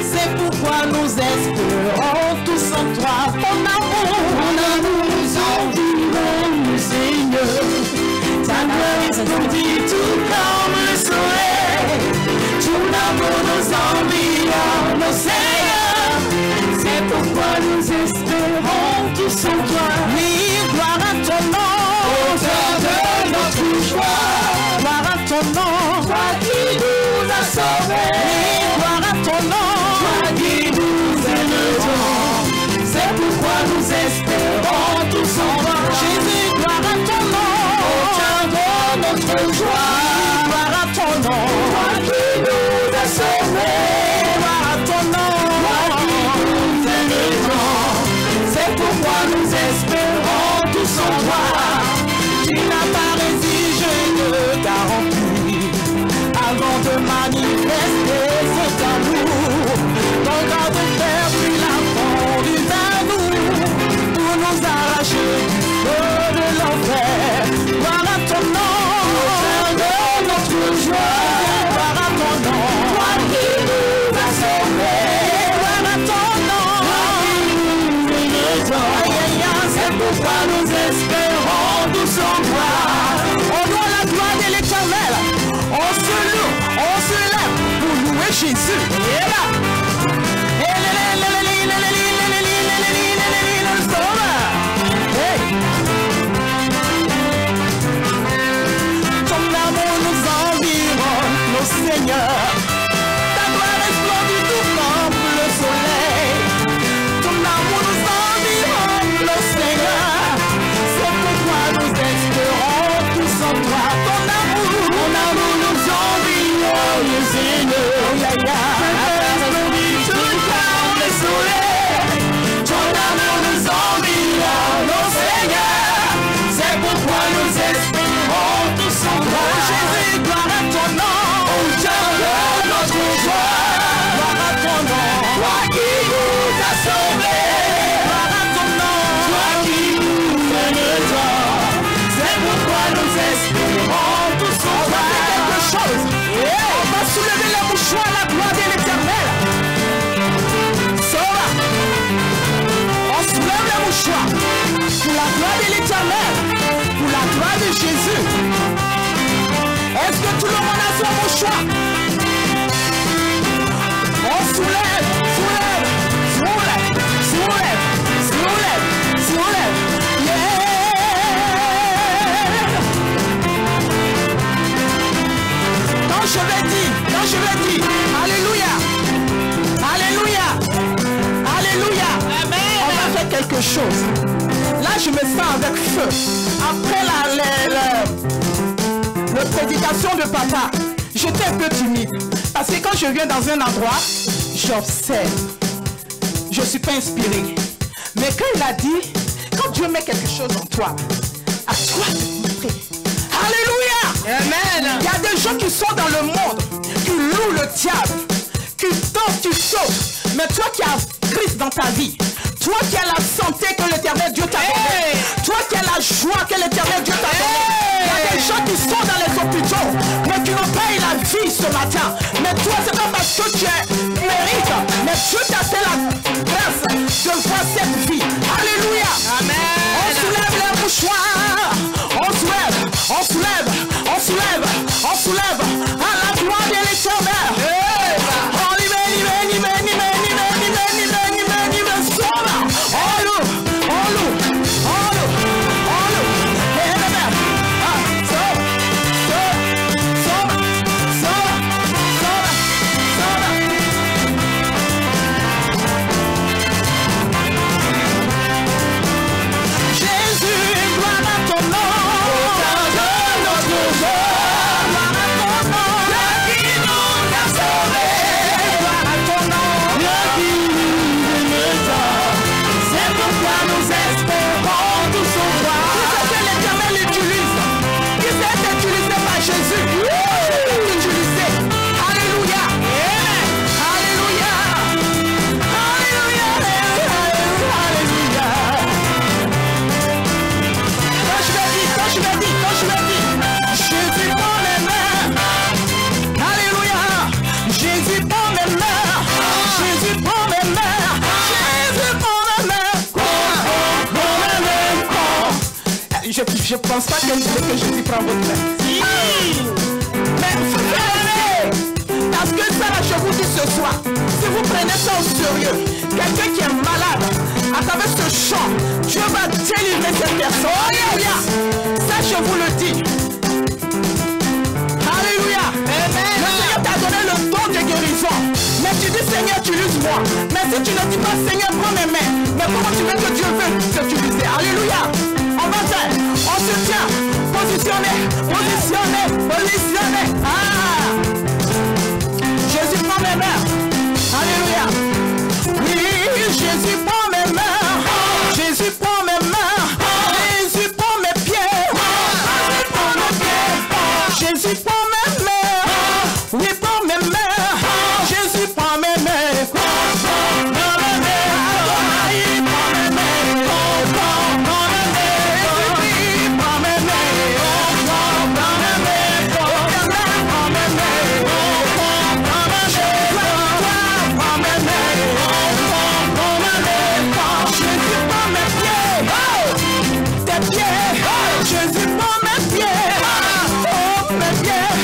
C'est pourquoi nous espérons tous en toi. Ton amour nous environne, Seigneur. Ta gloire est splendide tout comme le soleil. Ton amour nous environne, Seigneur. C'est pourquoi nous espérons tous en toi. Oui, gloire à ton nom, auteur de notre joie. Gloire à ton nom, toi qui nous as sauvés. Oui, gloire à ton nom, toi qui nous aimes. C'est pourquoi nous espérons tous en toi. Jésus, gloire à ton nom, auteur de notre joie. Gloire à ton nom, toi qui nous as sauvés. Gloire à ton nom, toi qui nous aimes. C'est pourquoi nous espérons tous en toi. Tu n'as pas résisté de ta remplie avant de manifester cet amour. Ton grand de terre, tu l'as fondu vers nous pour nous arracher du feu de l'enfer. Gloire à ton nom, auteur de notre joie. Gloire à ton nom, toi qui nous as sauvés. Gloire à ton nom, c'est pourquoi nous espérons tous en toi. On doit la gloire de l'Éternel. On se loue, on se lève pour louer Jésus. Et là, ton amour nous environne, nos seigneurs. Ta gloire est splendide tout comme le soleil. Ton amour nous environne, nos seigneurs. C'est pourquoi nous espérons tous en toi. Ton amour nous environne, Seigneur. Tout comme le soleil. Ton amour nous environne, nos seigneurs. C'est pourquoi nous espérons tous en toi. Jésus, gloire à ton nom, auteur de notre joie. Gloire à ton nom, toi qui nous as sauvés. Gloire à ton nom, toi qui nous aimes. C'est pourquoi nous espérons tous en toi. On va faire quelque chose. On va soulever la mouchoir à la gloire de l'Éternel. Sora. On soulève la mouchoir pour la gloire de l'Éternel, pour la gloire de Jésus. Est-ce que tout le monde a son mouchoir? On soulève, soulève, soulève, soulève, soulève, soulève. Yeah. Quand je vais dire, alléluia, alléluia, alléluia. Amen. On va faire quelque chose. Là, je me sens avec feu. Après la prédication de papa, je j'étais un peu timide. Parce que quand je viens dans un endroit, j'observe. Je ne suis pas inspirée. Mais quand il a dit, quand Dieu met quelque chose en toi, à toi de montrer. Alléluia. Amen. Il y a des gens qui sont dans le monde, qui louent le diable, qui tombent, qui sautent. Mais toi qui as Christ dans ta vie, toi qui as la santé que l'Éternel Dieu t'a donnée, toi qui as la joie que l'Éternel Dieu t'a donnée, il y a des gens qui sont dans les hôpitaux, mais qui n'ont pas eu la vie ce matin. Mais toi, c'est pas parce que tu mérites, mais Dieu t'a fait la grâce de voir cette vie. Alléluia. Amen. On soulève les mouchoirs, on soulève, on soulève, on soulève, on soulève à la gloire de l'Éternel. Je ne pense pas qu'elle voulait que Jésus prenne votre main. Si. Mais frère, parce que ça là, je vous dis ce soir, si vous prenez ça au sérieux, quelqu'un qui est malade, à travers ce chant, Dieu va délivrer cette personne. Alléluia. Ça, je vous le dis. Alléluia. Amen. Le Seigneur t'a donné le don de guérison. Mais tu dis, Seigneur, utilise-moi. Mais si tu ne dis pas, Seigneur, prends mes mains, mais comment tu veux que Dieu veut t'utiliser? Alléluia. On va faire, on se tient, positionné, positionné, positionné. Ah! Jésus prend mes mains. Alléluia. Oui, Jésus prend mes mains. Jésus prend mes mains. Jésus prend mes pieds. Jésus prend mes pieds. Jésus prend mes mains. Oui, prend mes mains. Jésus prend mes mains. Jésus prend mes pieds, oh mes pieds.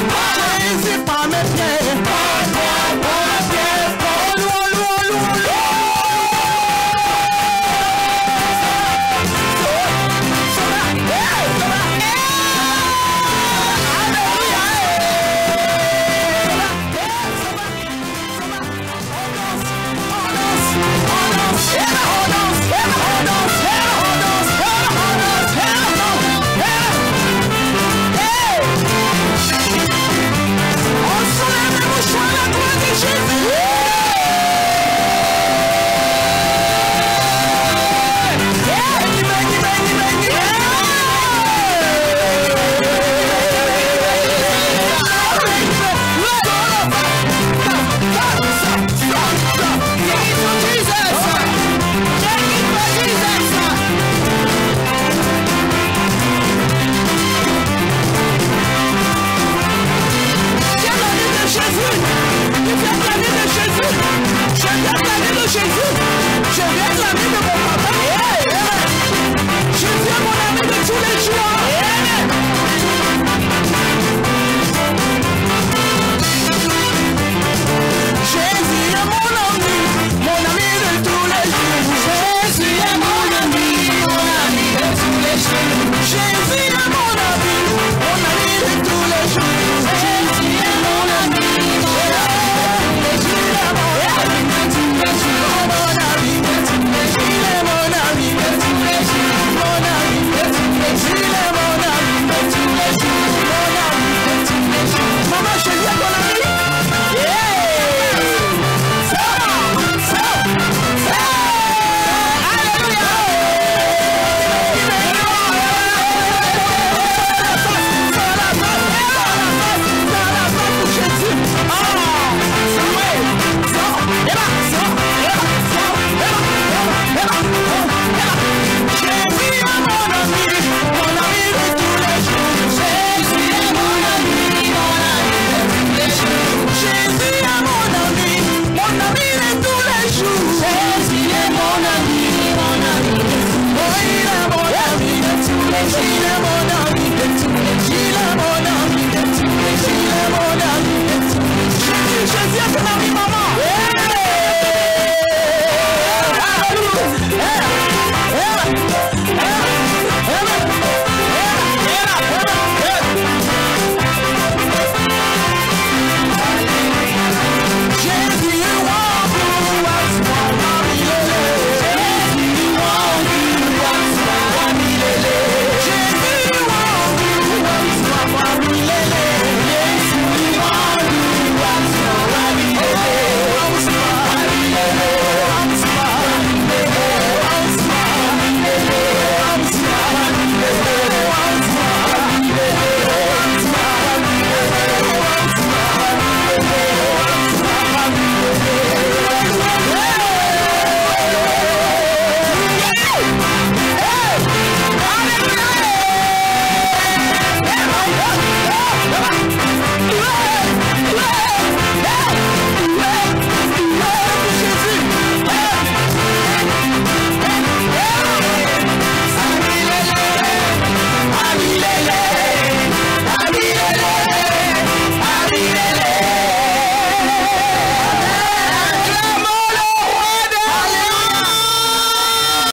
Seigneur.